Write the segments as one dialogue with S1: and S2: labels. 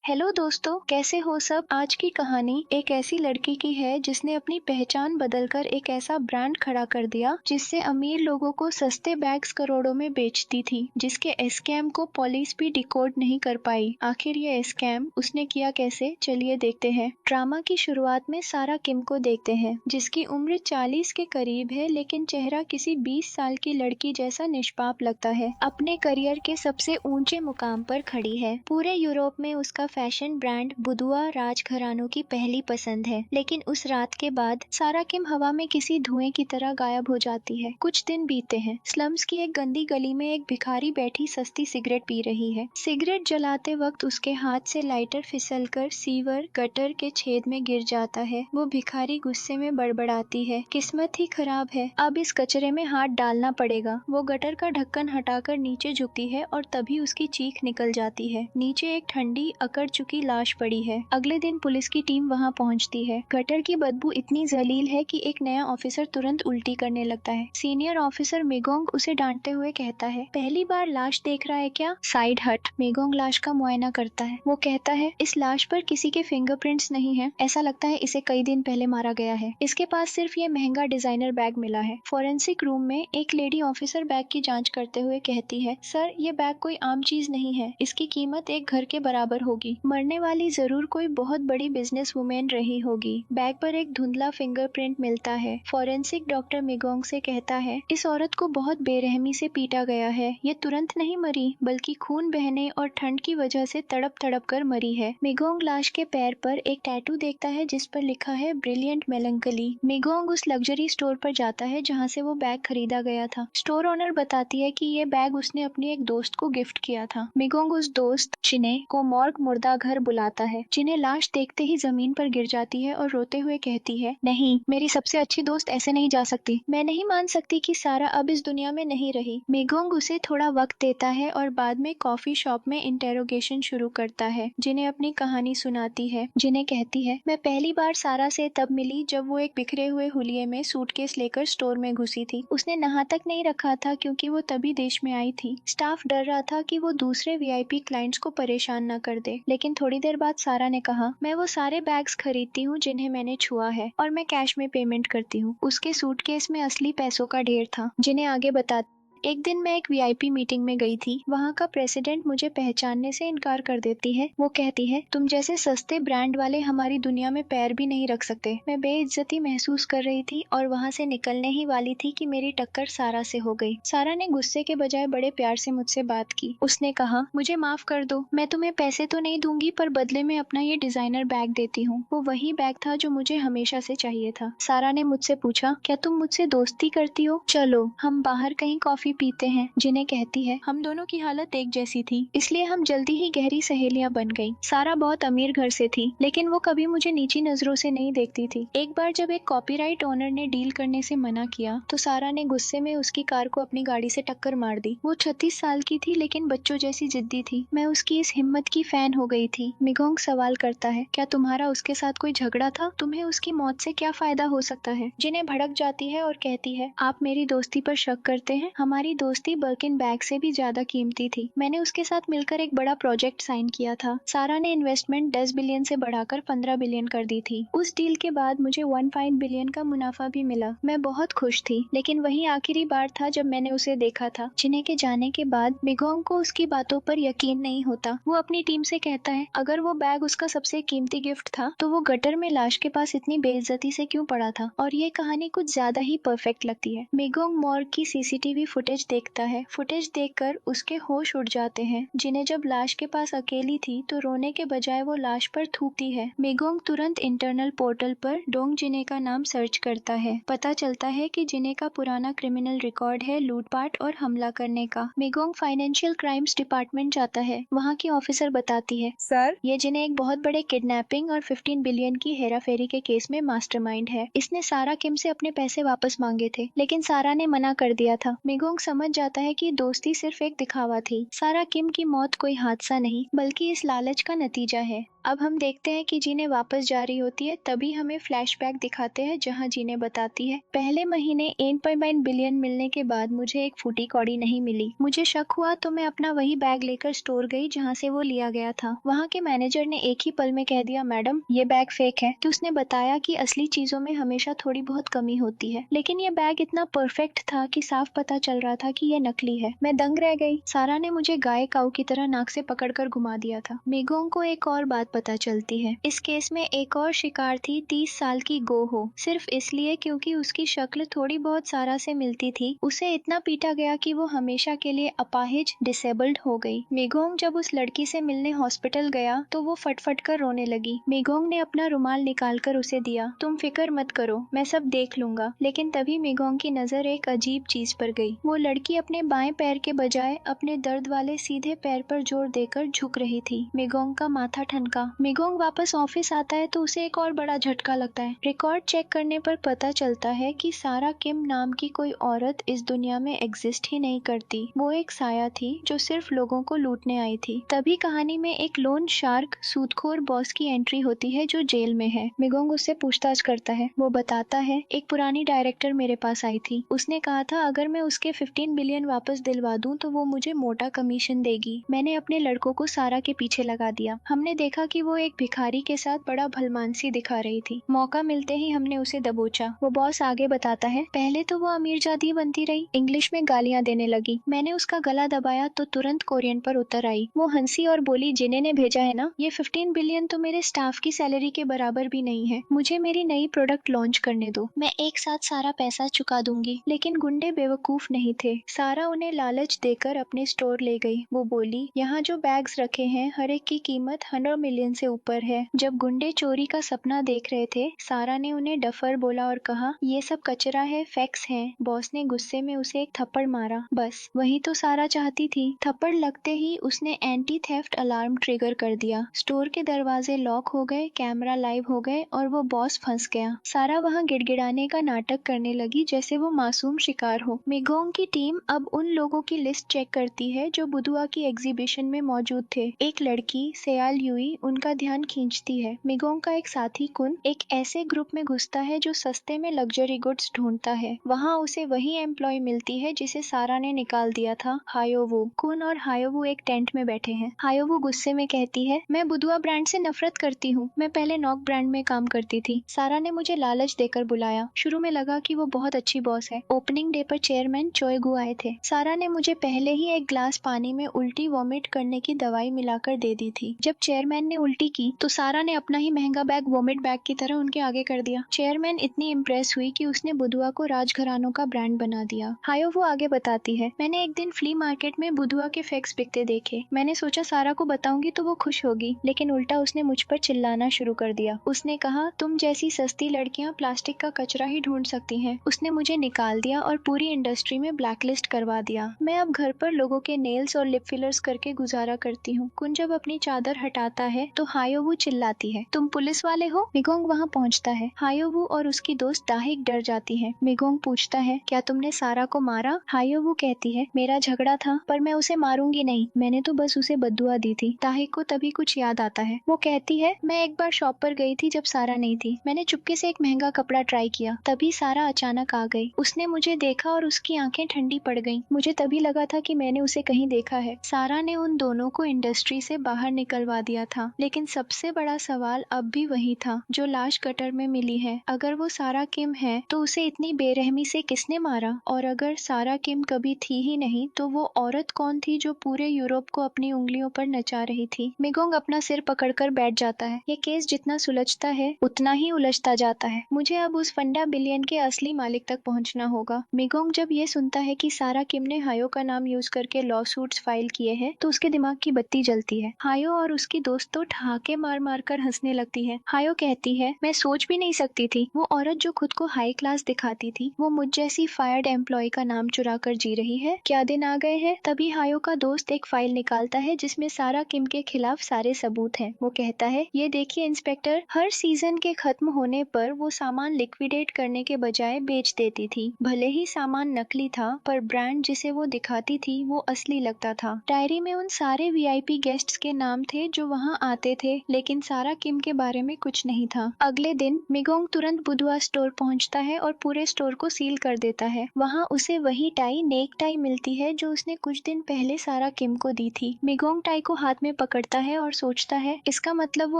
S1: Hello दोस्तों, कैसे हो सब। आज की कहानी एक ऐसी लड़की की है जिसने अपनी पहचान बदलकर एक ऐसा ब्रांड खड़ा कर दिया जिससे अमीर लोगों को सस्ते बैग्स करोड़ों में बेचती थी, जिसके स्कैम को पुलिस भी डिकोड नहीं कर पाई। आखिर ये स्कैम उसने किया कैसे, चलिए देखते हैं। ड्रामा की शुरुआत में सारा किम को देखते हैं, जिसकी उम्र 40 के करीब है, लेकिन चेहरा किसी 20 साल की लड़की जैसा निष्पाप लगता है। अपने करियर के सबसे ऊंचे मुकाम पर खड़ी है। पूरे यूरोप में उसका फैशन ब्रांड बुदुआ राजघरानों की पहली पसंद है, लेकिन उस रात के बाद सारा किम हवा में किसी धुएं की तरह गायब हो जाती है। कुछ दिन बीते हैं। स्लम्स की एक गंदी गली में एक भिखारी बैठी सस्ती सिगरेट पी रही है। सिगरेट जलाते वक्त उसके हाथ से लाइटर फिसलकर सीवर गटर के छेद में गिर जाता है। वो भिखारी गुस्से में बड़बड़ाती है, किस्मत ही खराब है, अब इस कचरे में हाथ डालना पड़ेगा। वो गटर का ढक्कन हटाकर नीचे झुकती है और तभी उसकी चीख निकल जाती है। नीचे एक ठंडी अकड़ चुकी लाश पड़ी है। अगले दिन पुलिस की टीम वहां पहुंचती है। गटर की बदबू इतनी जलील है कि एक नया ऑफिसर तुरंत उल्टी करने लगता है। सीनियर ऑफिसर मेगोंग उसे डांटते हुए कहता है, पहली बार लाश देख रहा है क्या? साइड हट। मेगोंग लाश का मुआयना करता है। वो कहता है, इस लाश पर किसी के फिंगरप्रिंट्स नहीं है, ऐसा लगता है इसे कई दिन पहले मारा गया है। इसके पास सिर्फ ये महंगा डिजाइनर बैग मिला है। फोरेंसिक रूम में एक लेडी ऑफिसर बैग की जांच करते हुए कहती है, सर ये बैग कोई आम चीज नहीं है, इसकी कीमत एक घर के बराबर होगी। मरने वाली जरूर कोई बहुत बड़ी बिजनेस वुमेन रही होगी। बैग पर एक धुंधला फिंगरप्रिंट मिलता है। फोरेंसिक डॉक्टर मिगोंग से कहता है, इस औरत को बहुत बेरहमी से पीटा गया है। ये तुरंत नहीं मरी, बल्कि खून बहने और ठंड की वजह से तड़प तड़प कर मरी है। मिगोंग लाश के पैर पर एक टैटू देखता है जिस पर लिखा है ब्रिलियंट मेलंकली। मिगोंग उस लग्जरी स्टोर पर जाता है जहाँ से वो बैग खरीदा गया था। स्टोर ओनर बताती है कि ये बैग उसने अपनी एक दोस्त को गिफ्ट किया था। मिगोंग उस दोस्त जिने को मॉर्ग मुर्दा घर बुलाता है। जिन्हें लाश देखते ही जमीन पर गिर जाती है और रोते हुए कहती है, नहीं, मेरी सबसे अच्छी दोस्त ऐसे नहीं जा सकती। मैं नहीं मान सकती कि सारा अब इस दुनिया में नहीं रही। मिगोंग उसे थोड़ा वक्त देता है और बाद में कॉफी शॉप में इंटेरोगेशन शुरू करता है। जिन्हें अपनी कहानी सुनाती है। जिन्हें कहती है, मैं पहली बार सारा से तब मिली जब वो एक बिखरे हुए हुलिये में सूटकेस लेकर स्टोर में घुसी थी। उसने नहा तक नहीं रखा था क्योंकि वो तभी देश में आई थी। स्टाफ डर रहा था कि वो दूसरे वीआईपी क्लाइंट्स को परेशान न कर दे। लेकिन थोड़ी देर बाद सारा ने कहा, मैं वो सारे बैग्स खरीदती हूँ जिन्हें मैंने छुआ है और मैं कैश में पेमेंट करती हूँ। उसके सूटकेस में असली पैसों का ढेर था। जिन्हें आगे बता, एक दिन मैं एक वीआईपी मीटिंग में गई थी। वहाँ का प्रेसिडेंट मुझे पहचानने से इनकार कर देती है। वो कहती है, तुम जैसे सस्ते ब्रांड वाले हमारी दुनिया में पैर भी नहीं रख सकते। मैं बेइज्जती महसूस कर रही थी और वहाँ से निकलने ही वाली थी कि मेरी टक्कर सारा से हो गई। सारा ने गुस्से के बजाय बड़े प्यार से मुझसे बात की। उसने कहा, मुझे माफ कर दो, मैं तुम्हें पैसे तो नहीं दूंगी पर बदले में अपना ये डिजाइनर बैग देती हूँ। वो वही बैग था जो मुझे हमेशा से चाहिए था। सारा ने मुझसे पूछा, क्या तुम मुझसे दोस्ती करती हो? चलो हम बाहर कहीं कॉफी पीते हैं। जिन्हें कहती है, हम दोनों की हालत एक जैसी थी, इसलिए हम जल्दी ही गहरी सहेलियां बन गईं। सारा बहुत अमीर घर से थी, लेकिन वो कभी मुझे नीची नजरों से नहीं देखती थी। एक बार जब एक कॉपीराइट ओनर ने डील करने से मना किया तो सारा ने गुस्से में उसकी कार को अपनी गाड़ी से टक्कर मार दी। वो 36 साल की थी, लेकिन बच्चों जैसी जिद्दी थी। मैं उसकी इस हिम्मत की फैन हो गई थी। मिगोंग सवाल करता है, क्या तुम्हारा उसके साथ कोई झगड़ा था? तुम्हें उसकी मौत से क्या फायदा हो सकता है? जिन्हें भड़क जाती है और कहती है, आप मेरी दोस्ती पर शक करते हैं? हमारी दोस्ती बर्किन बैग से भी ज्यादा कीमती थी। मैंने उसके साथ मिलकर एक बड़ा प्रोजेक्ट साइन किया था। सारा ने इन्वेस्टमेंट 10 बिलियन से बढ़ाकर 15 बिलियन कर दी थी। उस डील के बाद मुझे 1.5 बिलियन का मुनाफा भी मिला। मैं बहुत खुश थी, लेकिन वही आखिरी बार था जब मैंने उसे देखा था। जिन्हें के जाने के बाद मिगोंग को उसकी बातों पर यकीन नहीं होता। वो अपनी टीम से कहता है, अगर वो बैग उसका सबसे कीमती गिफ्ट था तो वो गटर में लाश के पास इतनी बेइज्जती से क्यों पड़ा था? और ये कहानी कुछ ज्यादा ही परफेक्ट लगती है। मिगोंग मॉर्ग की सीसीटीवी फुटेज देखता है। फुटेज देखकर उसके होश उड़ जाते हैं। जिन्हें जब लाश के पास अकेली थी तो रोने के बजाय वो लाश पर थूकती है। मिगोंग तुरंत इंटरनल पोर्टल पर डोंग जिने का नाम सर्च करता है। पता चलता है कि जिने का पुराना क्रिमिनल रिकॉर्ड है लूटपाट और हमला करने का। मिगोंग फाइनेंशियल क्राइम्स डिपार्टमेंट जाता है। वहाँ की ऑफिसर बताती है, सर ये जिने एक बहुत बड़े किडनैपिंग और 15 बिलियन की हेराफेरी के केस में मास्टरमाइंड है। इसने सारा किम से अपने पैसे वापस मांगे थे, लेकिन सारा ने मना कर दिया था। मिगोंग समझ जाता है कि दोस्ती सिर्फ एक दिखावा थी। सारा किम की मौत कोई हादसा नहीं, बल्कि इस लालच का नतीजा है। अब हम देखते हैं कि जीने वापस जा रही होती है, तभी हमें फ्लैशबैक दिखाते हैं जहां जीने बताती है, पहले महीने 8.9 बिलियन मिलने के बाद मुझे एक फूटी कौड़ी नहीं मिली। मुझे शक हुआ तो मैं अपना वही बैग लेकर स्टोर गई जहां से वो लिया गया था। वहां के मैनेजर ने एक ही पल में कह दिया, मैडम ये बैग फेक है। तो उसने बताया कि असली चीजों में हमेशा थोड़ी बहुत कमी होती है, लेकिन ये बैग इतना परफेक्ट था कि साफ पता चल रहा था कि ये नकली है। मैं दंग रह गई। सारा ने मुझे गाय काऊ की तरह नाक से पकड़कर घुमा दिया था। मेगोंग को एक और बात पता चलती है। इस केस में एक और शिकार थी 30 साल की गोहो, सिर्फ इसलिए क्योंकि उसकी शक्ल थोड़ी बहुत सारा से मिलती थी। उसे इतना पीटा गया कि वो हमेशा के लिए अपाहिज डिसेबल्ड हो गई। मेगोंग जब उस लड़की से मिलने हॉस्पिटल गया तो वो फटफट कर रोने लगी। मेगोंग ने अपना रुमाल निकालकर उसे दिया। तुम फिक्र मत करो, मैं सब देख लूंगा। लेकिन तभी मेगोंग की नजर एक अजीब चीज पर गई। वो लड़की अपने बाएं पैर के बजाय अपने दर्द वाले सीधे पैर पर जोर देकर झुक रही थी। मेगोंग का माथा ठनका। मेगोंग वापस ऑफिस आता है तो उसे एक और बड़ा झटका लगता है। रिकॉर्ड चेक करने पर पता चलता है कि सारा किम नाम की कोई औरत इस दुनिया में एग्जिस्ट ही नहीं करती। वो एक साया थी जो सिर्फ लोगों को लूटने आई थी। तभी कहानी में एक लोन शार्क सूदखोर बॉस की एंट्री होती है जो जेल में है। मेगोंग उससे पूछताछ करता है। वो बताता है, एक पुरानी डायरेक्टर मेरे पास आई थी। उसने कहा था अगर मैं उसके 15 बिलियन वापस दिलवा दूं तो वो मुझे मोटा कमीशन देगी। मैंने अपने लड़कों को सारा के पीछे लगा दिया। हमने देखा कि वो एक भिखारी के साथ बड़ा भलमानसी दिखा रही थी। मौका मिलते ही हमने उसे दबोचा। वो बॉस आगे बताता है, पहले तो वो अमीरजादी बनती रही, इंग्लिश में गालियां देने लगी। मैंने उसका गला दबाया तो तुरंत कोरियन पर उतर आई। वो हंसी और बोली, जिन्हें ने भेजा है ना, ये 15 बिलियन तो मेरे स्टाफ की सैलरी के बराबर भी नहीं है। मुझे मेरी नई प्रोडक्ट लॉन्च करने दो, मैं एक साथ सारा पैसा चुका दूंगी। लेकिन गुंडे बेवकूफ नहीं थे। सारा उन्हें लालच देकर अपने स्टोर ले गई। वो बोली, यहाँ जो बैग्स रखे हैं हर एक की कीमत 100 मिलियन से ऊपर है। जब गुंडे चोरी का सपना देख रहे थे, सारा ने उन्हें डफर बोला और कहा, ये सब कचरा है, फैक्स है। बॉस ने गुस्से में उसे एक थप्पड़ मारा। बस वही तो सारा चाहती थी। थप्पड़ लगते ही उसने एंटी थेफ्ट अलार्म ट्रिगर कर दिया। स्टोर के दरवाजे लॉक हो गए, कैमरा लाइव हो गए और वो बॉस फंस गया। सारा वहाँ गिड़गिड़ाने का नाटक करने लगी जैसे वो मासूम शिकार हो। मेगोंग की टीम अब उन लोगों की लिस्ट चेक करती है जो बुधुआ की एग्जीबिशन में मौजूद थे। एक लड़की सेयाल यूई उनका ध्यान खींचती है। मेगोंग का एक साथी कुन एक ऐसे ग्रुप में घुसता है जो सस्ते में लग्जरी गुड्स ढूंढता है। वहाँ उसे वही एम्प्लॉय मिलती है जिसे सारा ने निकाल दिया था, हायोवू। कुन और हायोवू एक टेंट में बैठे हैं। हायोवू गुस्से में कहती है, मैं बुधुआ ब्रांड से नफरत करती हूँ। मैं पहले नॉक ब्रांड में काम करती थी। सारा ने मुझे लालच देकर बुलाया। शुरू में लगा कि वो बहुत अच्छी बॉस है। ओपनिंग डे पर चेयरमैन चोय गु आए थे। सारा ने मुझे पहले ही एक ग्लास पानी में उल्टी वॉमिट करने की दवाई मिलाकर दे दी थी। जब चेयरमैन ने उल्टी की तो सारा ने अपना ही महंगा बैग वॉमिट बैग की तरह उनके आगे कर दिया। चेयरमैन इतनी इम्प्रेस हुई कि उसने बुधुआ को राजघरानों का ब्रांड बना दिया। हायोवू आगे बताती है, मैंने एक दिन फ्ली मार्केट में बुधुआ के फैक्स बिकते देखे। मैंने सोचा सारा को बताऊंगी तो वो खुश होगी, लेकिन उल्टा उसने मुझ पर चिल्लाना शुरू कर दिया। उसने कहा, तुम जैसी सस्ती लड़कियां प्लास्टिक का कचरा ही ढूंढ सकती हैं। उसने मुझे निकाल दिया और पूरी इंडस्ट्री में ब्लैकलिस्ट करवा दिया। मैं अब घर पर लोगों के नेल्स और लिप फिलर्स करके गुजारा करती हूँ। कुन जब अपनी चादर हटाता है तो हायोवू चिल्लाती है, तुम पुलिस वाले हो? मिगोंग वहाँ पहुँचता है। हायोवू और उसकी दोस्त दाहिक डर जाती है। मिगोंग पूछता है, क्या तुमने सारा को मारा? हायोवू कहती है, मेरा झगड़ा था पर मैं उसे मारूंगी नहीं, मैंने तो बस उसे बद्दुआ दी थी। दाहिक को तभी कुछ याद आता है। वो कहती है, मैं एक बार शॉप पर गई थी जब सारा नहीं थी। मैंने चुपके से एक महंगा कपड़ा ट्राई किया, तभी सारा अचानक आ गई। उसने मुझे देखा और उसकी आंखें ठंडी पड़ गईं। मुझे तभी लगा था कि मैंने उसे कहीं देखा है। सारा ने उन दोनों को इंडस्ट्री से बाहर निकलवा दिया था, लेकिन सबसे बड़ा सवाल अब भी वही था जो लाश गटर में मिली है। अगर वो सारा किम है तो उसे इतनी बेरहमी से किसने मारा? और अगर सारा किम कभी थी ही नहीं तो वो औरत कौन थी जो पूरे यूरोप को अपनी उंगलियों पर नचा रही थी? मिगोंग अपना सिर पकड़कर बैठ जाता है। ये केस जितना सुलझता है उतना ही उलझता जाता है। मुझे अब उस फंडा बिलियन के असली मालिक तक पहुंचना होगा। मिगोंग जब ये सुनता है कि सारा किम ने हायो का नाम यूज करके लॉ सूट्स फाइल किए हैं तो उसके दिमाग की बत्ती जलती है। हायो और उसकी दोस्त तो ठहाके मार मार कर हंसने लगती है। हायो कहती है, मैं सोच भी नहीं सकती थी वो औरत जो खुद को हाई क्लास दिखाती थी वो मुझ जैसी फायर्ड एम्प्लॉय का नाम चुरा कर जी रही है। क्या दिन आ गए हैं। तभी हायो का दोस्त एक फाइल निकालता है जिसमें सारा किम के खिलाफ सारे सबूत हैं। वो कहता है, ये देखिए इंस्पेक्टर, हर सीजन के खत्म होने पर वो सामान लिक्विडेट करने के बजाय बेच देती थी। भले ही सामान नकली था पर ब्रांड जिसे वो दिखाती थी वो असली लगता था। डायरी में उन सारे वीआईपी गेस्ट्स के नाम थे जो वहाँ आते थे, लेकिन सारा किम के बारे में कुछ नहीं था। अगले दिन मिगोंग तुरंत बुधवा स्टोर पहुंचता है और पूरे स्टोर को सील कर देता है। वहां उसे वही टाई, नेक टाई मिलती है जो उसने कुछ दिन पहले सारा किम को दी थी। मिगोंग टाई को हाथ में पकड़ता है और सोचता है इसका मतलब वो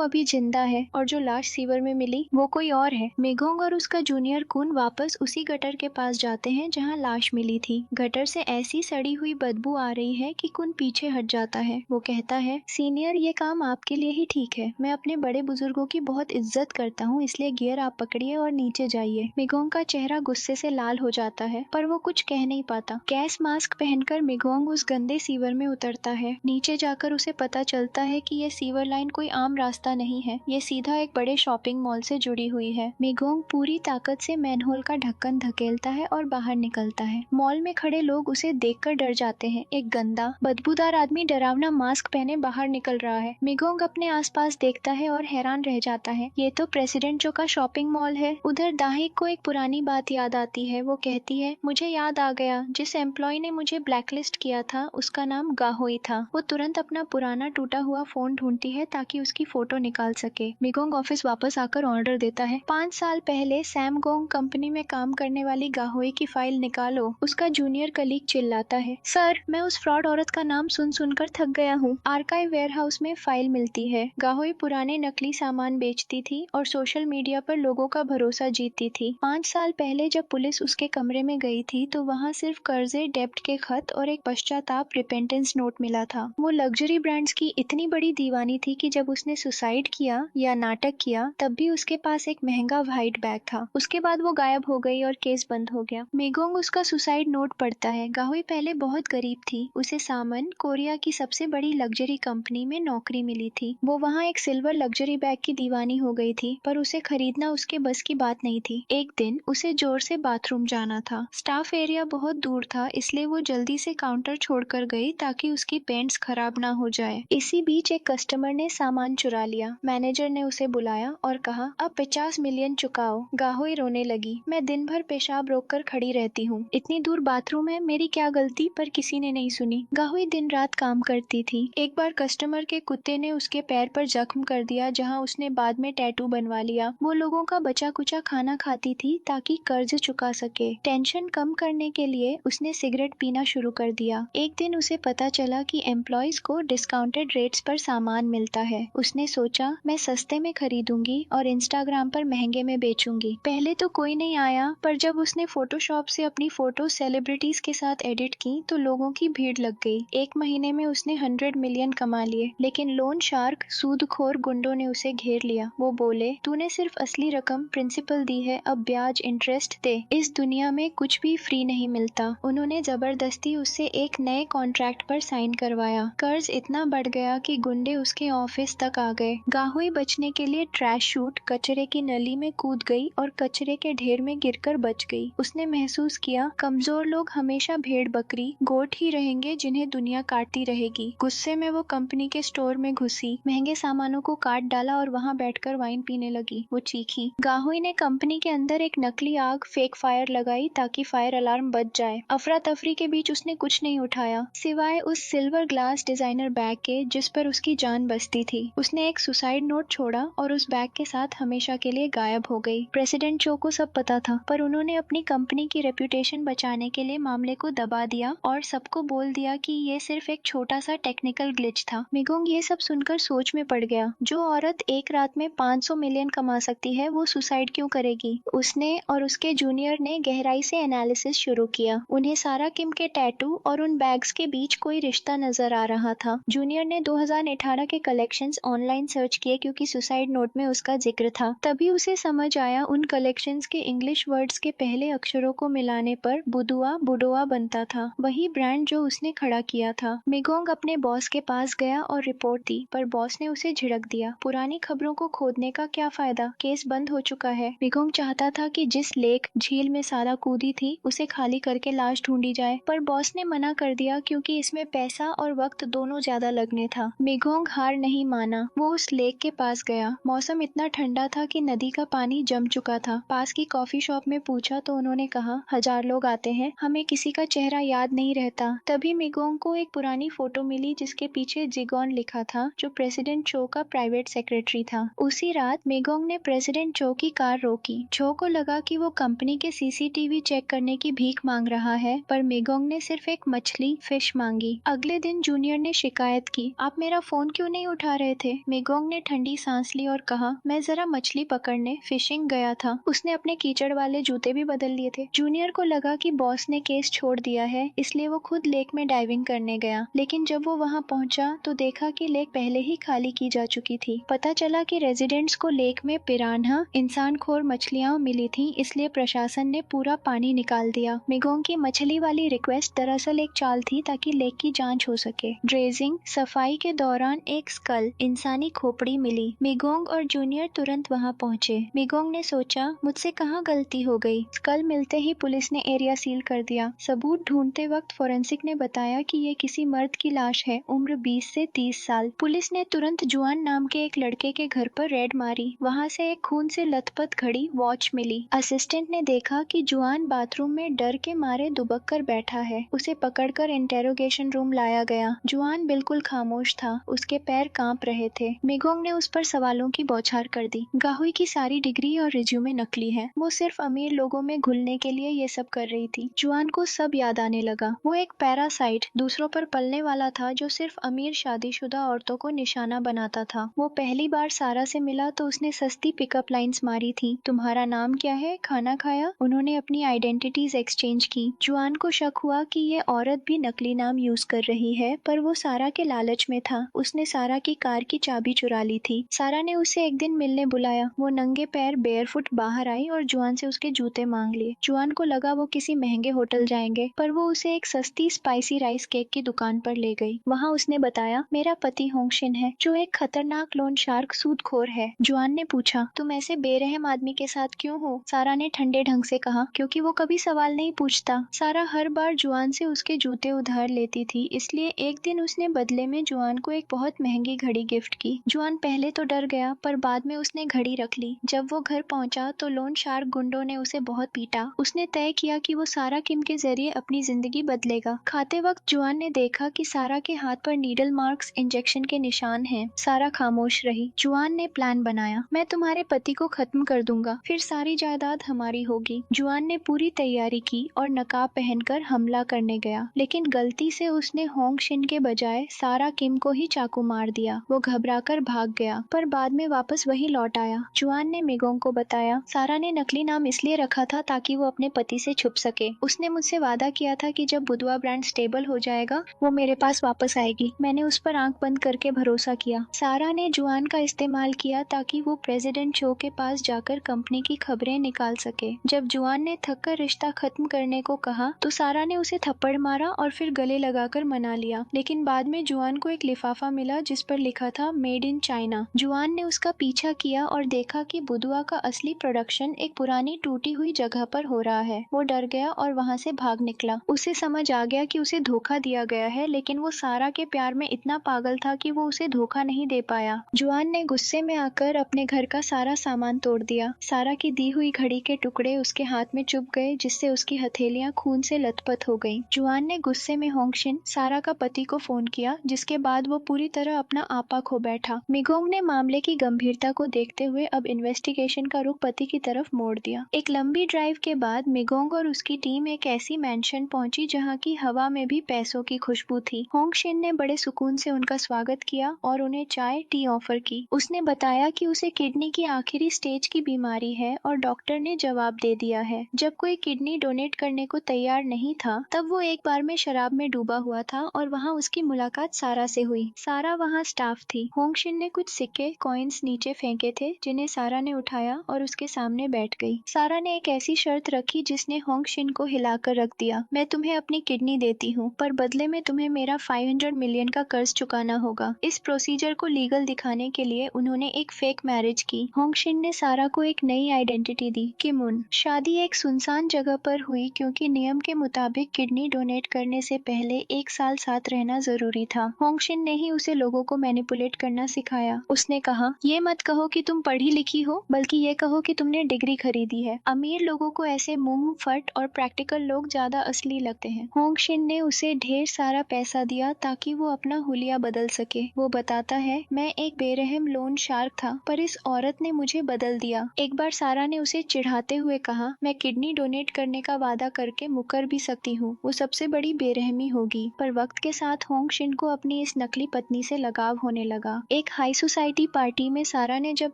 S1: अभी जिंदा है और जो लाश सीवर में मिली वो कोई और है। मिगोंग और उसका जूनियर कुन वापस उसी गटर के पास जाते हैं जहाँ लाश मिली थी। गटर से ऐसी सड़ी हुई बदबू आ रही है कि कुन पीछे हट जाता है। वो कहता है, सीनियर, ये काम आपके लिए ही ठीक है। मैं अपने बड़े बुजुर्गों की बहुत इज्जत करता हूँ, इसलिए गियर आप पकड़िए और नीचे जाइए। मिगोंग का चेहरा गुस्से से लाल हो जाता है, पर वो कुछ कह नहीं पाता। गैस मास्क पहनकर मिगोंग उस गंदे सीवर में उतरता है। नीचे जाकर उसे पता चलता है कि ये सीवर लाइन कोई आम रास्ता नहीं है, ये सीधा एक बड़े शॉपिंग मॉल से जुड़ी हुई है। मिगोंग पूरी ताकत से मैनहोल का ढक्कन धकेलता है और बाहर निकलता है। मॉल में खड़े लोग उसे देखकर डर जाते हैं। एक गंदा, बदबूदार आदमी डरावना मास्क पहने बाहर निकल रहा है। मिगोंग अपने आसपास देखता है और हैरान रह जाता है। ये तो प्रेसिडेंट जो का शॉपिंग मॉल है। उधर दाहिक को एक पुरानी बात याद आती है। वो कहती है, मुझे याद आ गया, जिस एम्प्लॉय ने मुझे ब्लैकलिस्ट किया था उसका नाम गाहोई था। वो तुरंत अपना पुराना टूटा हुआ फोन ढूंढती है ताकि उसकी फोटो निकाल सके। मिगोंग ऑफिस वापस आकर ऑर्डर देता है, 5 साल पहले सैमगोंग कंपनी में काम करने वाली गाहोई की फाइल निकालो। उसका जूनियर कलीग चिल्लाता है, सर, मैं उस फ्रॉड औरत का नाम सुन सुनकर थक गया हूँ। आर्काइव वेयरहाउस में फाइल मिलती है। गाहोई पुराने नकली सामान बेचती थी और सोशल मीडिया पर लोगों का भरोसा जीतती थी। 5 साल पहले जब पुलिस उसके कमरे में गई थी तो वहाँ सिर्फ कर्जे, डेब्ट के खत और एक पश्चाताप रिपेंटेंस नोट मिला था। वो लग्जरी ब्रांड्स की इतनी बड़ी दीवानी थी कि जब उसने सुसाइड किया या नाटक किया तब भी उसके पास एक महंगा व्हाइट बैग था। उसके बाद वो गायब हो गई और केस बंद हो गया। मिगोंग उसका सुसाइड नोट पढ़ता है। गाहोई पहले बहुत गरीब थी। उसे सामन, कोरिया की सबसे बड़ी लग्जरी कंपनी में नौकरी मिली थी। वो वहाँ एक सिल्वर लग्जरी बैग की दीवानी हो गई थी, पर उसे खरीदना उसके बस की बात नहीं थी। एक दिन उसे जोर से बाथरूम जाना था। स्टाफ एरिया बहुत दूर था, इसलिए वो जल्दी से काउंटर छोड़कर गई ताकि उसकी पेंट्स खराब ना हो जाए। इसी बीच एक कस्टमर ने सामान चुरा लिया। मैनेजर ने उसे बुलाया और कहा, अब 50 मिलियन चुकाओ। गाहोई रोने लगी, मैं दिन भर पेशाब रोककर खड़ी रहती हूँ, इतनी दूर बाथरूम है, मेरी क्या गलती? पर किसी ने नहीं सुनी। गाहोई दिन रात काम करती थी। एक बार कस्टमर के कुत्ते ने उसके पैर पर जख्म कर दिया, जहाँ उसने बाद में टैटू बनवा लिया। वो लोगों का बचा कुचा खाना खाती थी ताकि कर्ज चुका सके। टेंशन कम करने के लिए उसने सिगरेट पीना शुरू कर दिया। एक दिन उसे पता चला कि एम्प्लॉयज को डिस्काउंटेड रेट्स पर सामान मिलता है। उसने सोचा, मैं सस्ते में खरीदूंगी और इंस्टाग्राम पर महंगे में बेचूंगी। पहले तो कोई नहीं आया, पर जब उसने फोटोशॉप से अपनी फोटो सेलिब्रिटीज के साथ एडिट की तो लोगों की भीड़ लग गई। एक महीने में उसने 100 मिलियन कमा लिए, लेकिन लोन शार्क, सूदखोर गुंडों ने उसे घेर लिया। वो बोले, तूने सिर्फ असली रकम प्रिंसिपल दी है, अब ब्याज इंटरेस्ट दे। इस दुनिया में कुछ भी फ्री नहीं मिलता। उन्होंने जबरदस्ती उससे एक नए कॉन्ट्रैक्ट पर साइन करवाया। कर्ज इतना बढ़ गया कि गुंडे उसके ऑफिस तक आ गए। गाहोई बचने के लिए ट्रैश शूट, कचरे की नली में कूद गई और कचरे के ढेर में गिरकर बच गई। उसने महसूस किया, कमजोर लोग हमेशा भेड़ बकरी, गोट ही रहेंगे जिन्हें दुनिया काटती रहेगी। गुस्से में वो कंपनी के स्टोर में घुसी, महंगे सामानों को काट डाला और वहां बैठकर वाइन पीने लगी। वो चीखी। गाहोई ने कंपनी के अंदर एक नकली आग, फेक फायर लगाई ताकि फायर अलार्म बज जाए। अफरा तफरी के बीच उसने कुछ नहीं उठाया सिवाय उस सिल्वर ग्लास डिजाइनर बैग के जिस पर उसकी जान बसती थी। उसने एक सुसाइड नोट छोड़ा और उस बैग के साथ हमेशा के लिए गायब हो गई। प्रेसिडेंट चो को सब पता था, पर उन्होंने अपनी कंपनी की रेप्यूटेशन बचाने के लिए मामले को दबा दिया और सबको बोल दिया कि ये सिर्फ एक छोटा सा टेक्निकल ग्लिच था। मिगोंग ये सब सुनकर सोच में पड़ गया। जो औरत एक रात में 500 मिलियन कमा सकती है, वो सुसाइड क्यों करेगी? उसने और उसके जूनियर ने गहराई से एनालिसिस शुरू किया। उन्हें सारा किम के टैटू और उन बैग्स के बीच कोई रिश्ता नजर आ रहा था। जूनियर ने 2018 के कलेक्शंस ऑनलाइन सर्च किए क्योंकि सुसाइड नोट में उसका जिक्र था। तभी उसे समझ आया, उन कलेक्शंस के इंग्लिश वर्ड्स के पहले अक्षरों को मिलाने पर बुदुआ बुडोआ बनता था, वही ब्रांड जो उसने खड़ा किया था। मिगोंग अपने बॉस के पास गया और रिपोर्ट दी, पर बॉस ने उसे झिड़क दिया। पुरानी खबरों को खोदने का क्या फायदा, केस बंद हो चुका है। मिगोंग चाहता था कि जिस लेक झील में सारा कूदी थी उसे खाली करके लाश ढूंढी जाए, पर बॉस ने मना कर दिया क्योंकि इसमें पैसा और वक्त दोनों ज्यादा लगने था। मिगोंग हार नहीं माना। वो उस लेक के पास गया। मौसम इतना ठंडा था कि नदी का पानी जम चुका था। पास की कॉफी शॉप में पूछा तो उन्होंने कहा, 1000 लोग आते हैं, हमें किसी का चेहरा याद नहीं रहता। तभी मिगोंग को एक पुरानी फोटो मिली जिसके पीछे जिगोन लिखा था, जो प्रेसिडेंट चो का प्राइवेट सेक्रेटरी था। उसी रात मेगोंग ने प्रेसिडेंट चो की कार रोकी। चो को लगा कि वो कंपनी के सीसीटीवी चेक करने की भीख मांग रहा है, पर मेगोंग ने सिर्फ एक मछली फिश मांगी। अगले दिन जूनियर ने शिकायत की, आप मेरा फोन क्यों नहीं उठा रहे थे? मेगोंग ने ठंडी सांस ली और कहा, मैं जरा मछली पकड़ने फिशिंग गया था। उसने अपने कीचड़ वाले जूते भी बदल लिए थे। जूनियर को लगा कि बॉस ने केस छोड़ दिया है, इसलिए वो खुद लेक में डाइविंग करने गया। लेकिन जब वो वहाँ पहुंचा तो देखा कि लेक पहले ही खाली की जा चुकी थी। पता चला कि रेजिडेंट्स को लेक में पिरान्हा इंसानखोर मछलियां मिली थी, इसलिए प्रशासन ने पूरा पानी निकाल दिया। मेगोंग की मछली वाली रिक्वेस्ट दरअसल एक चाल थी ताकि लेक की जांच हो सके। ड्रेजिंग सफाई के दौरान एक स्कल इंसानी खोपड़ी मिली। मेगोंग और जूनियर तुरंत वहाँ पहुंचे। मेगोंग ने सोचा, मुझसे कहाँ गलती हो गई। स्कल मिलते ही पुलिस ने एरिया सील कर दिया। सबूत ढूंढते वक्त फोरेंसिक ने बताया कि ये किसी मर्द की लाश है, उम्र 20 से 30 साल। पुलिस ने तुरंत जुआन नाम के एक लड़के के घर पर रेड मारी। वहाँ से एक खून से लथपथ घड़ी वॉच मिली। असिस्टेंट ने देखा कि जुआन बाथरूम में डर के मारे दुबक कर बैठा है। उसे पकड़कर इंटेरोगेशन रूम लाया गया। जुआन बिल्कुल खामोश था, उसके पैर कांप रहे थे। मेगोंग ने उस पर सवालों की बौछार कर दी। गाहुई की सारी डिग्री और रिज्यूमे नकली है, वो सिर्फ अमीर लोगों में घुलने के लिए ये सब कर रही थी। जुआन को सब याद आने लगा। वो एक पैरासाइट, दूसरों पर पलने वाला था जो सिर्फ अमीर शादीशुदा औरतों को निशाना बनाता था। वो पहली बार सारा से मिला तो उसने सस्ती पिकअप लाइंस मारी थी, तुम्हारा नाम क्या है, खाना खाया? उन्होंने अपनी आइडेंटिटीज एक्सचेंज की। जुआन को शक हुआ कि ये औरत भी नकली नाम यूज कर रही है, पर वो सारा के लालच में था। उसने सारा की कार की चाबी चुरा ली थी। सारा ने उसे एक दिन मिलने बुलाया। वो नंगे पैर बेयरफुट बाहर आई और जुआन से उसके जूते मांग लिए। जुआन को लगा वो किसी महंगे होटल जाएंगे, पर वो उसे एक सस्ती स्पाइसी राइस केक की दुकान पर ले गई। वहाँ उसने बताया, मेरा पति होंगशिन है, जो एक खतरनाक लोन शार्क सूदखोर है। जुआन ने पूछा, तुम ऐसे बेरहम आदमी के साथ क्यों हो? सारा ने ठंडे ढंग से कहा, क्योंकि वो कभी सवाल नहीं पूछता। सारा हर बार जुआन से उसके जूते उधार लेती थी, इसलिए एक दिन उसने बदले में जुआन को एक बहुत महंगी घड़ी गिफ्ट की। जुआन पहले तो डर गया, पर बाद में उसने घड़ी रख ली। जब वो घर पहुंचा तो लोन शार्क गुंडों ने उसे बहुत पीटा। उसने तय किया कि वो सारा किम के जरिए अपनी जिंदगी बदलेगा। खाते वक्त जुआन ने देखा कि सारा के हाथ पर नीडल मार्क्स, इंजेक्शन के निशान हैं। सारा खामोश रही। जुआन ने प्लान बनाया, मैं तुम्हारे पति को खत्म कर दूंगा, फिर सारी जायदाद हमारी होगी। जुआन ने पूरी तैयारी की और नकाब पहनकर हमला करने गया, लेकिन गलती से उसने होंगशिन के बजाय सारा किम को ही चाकू मार दिया। वो घबराकर भाग गया, पर बाद में वापस वही लौट आया। जुआन ने मेगोंग को बताया, सारा ने नकली नाम इसलिए रखा था ताकि वो अपने पति से छुप सके। उसने मुझसे वादा किया था कि जब बुदवा ब्रांड स्टेबल हो जाएगा वो मेरे पास वापस आएगी। मैंने उस पर आंख बंद करके भरोसा किया। सारा ने जुआन का इस्तेमाल किया ताकि वो प्रेसिडेंट चो के पास जाकर कंपनी की खबरें निकाल सके। जब जुआन ने थककर रिश्ता खत्म करने को कहा तो सारा ने उसे थप्पड़ मारा और फिर गले लगाकर मना लिया। लेकिन बाद में जुआन को एक लिफाफा मिला जिस पर लिखा था मेड इन चाइना। जुआन ने उसका पीछा किया और देखा कि बुदुआ का असली प्रोडक्शन एक पुरानी टूटी हुई जगह पर हो रहा है। वो डर गया और वहाँ से भाग निकला। उसे समझ आ गया कि उसे धोखा दिया गया है, लेकिन वो सारा के प्यार में इतना पागल था कि वो उसे धोखा नहीं दे पाया। जुआन ने गुस्से में आकर अपने घर का सारा सामान तोड़ दिया। सारा की दी हुई घड़ी के टुकड़े उसके हाथ में चुभ गए, जिससे उसकी हथेलियां खून से लथपथ हो गईं। जुआन ने गुस्से में होंगशिन, सारा का पति को फोन किया, जिसके बाद वो पूरी तरह अपना आपा खो बैठा। मेगोंग ने मामले की गंभीरता को देखते हुए अब इन्वेस्टिगेशन का रुख पति की तरफ मोड़ दिया। एक लंबी ड्राइव के बाद मेगोंग और उसकी टीम एक ऐसी मैंशन पहुंची जहां की हवा में भी पैसों की खुशबू थी। होंगशिन ने बड़े सुकून से उनका स्वागत किया और उन्हें चाय टी ऑफर की। उसने बताया कि उसे किडनी की आखिरी स्टेज की बीमारी है और डॉक्टर ने जवाब दे दिया है। जब कोई किडनी डोनेट करने को तैयार नहीं था तब वो एक बार में शराब में डूबा हुआ था और वहाँ उसकी मुलाकात सारा से हुई। सारा वहाँ स्टाफ थी। होंगशिन ने कुछ सिक्के कॉइन्स नीचे फेंके थे जिन्हें सारा ने उठाया और उसके सामने बैठ गई। सारा ने एक ऐसी शर्त रखी जिसने होंगशिन को हिलाकर रख दिया, मैं तुम्हें अपनी किडनी देती हूँ, पर बदले में तुम्हें मेरा 500 मिलियन का कर्ज चुकाना होगा। इस प्रोसीजर को लीगल दिखाने के लिए उन्होंने एक फेक मैरिज की। होंगशिन ने सारा को एक नई आइडेंटिटी दी, किमुन। शादी एक सुनसान जगह पर हुई क्योंकि नियम के मुताबिक किडनी डोनेट करने से पहले 1 साल साथ रहना जरूरी था। होंगशिन ने ही उसे लोगों को मैनिपुलेट करना सिखाया। उसने कहा, ये मत कहो कि तुम पढ़ी लिखी हो, बल्कि ये कहो कि तुमने डिग्री खरीदी है। अमीर लोगों को ऐसे मुंह फट और प्रैक्टिकल लोग ज्यादा असली लगते हैं। होंगशिन ने उसे ढेर सारा पैसा दिया ताकि वो अपना हुलिया बदल सके। वो बताता है, मैं एक बेरहम लोन शार्क था, पर इस औरत ने मुझे बदल दिया। एक बार सारा ने उसे चिढ़ाते हुए कहा, मैं किडनी डोनेट करने का वादा करके मुकर भी सकती हूँ, वो सबसे बड़ी बेरहमी होगी। पर वक्त के साथ होंग शिन को अपनी इस नकली पत्नी से लगाव होने लगा। एक हाई सोसाइटी पार्टी में सारा ने जब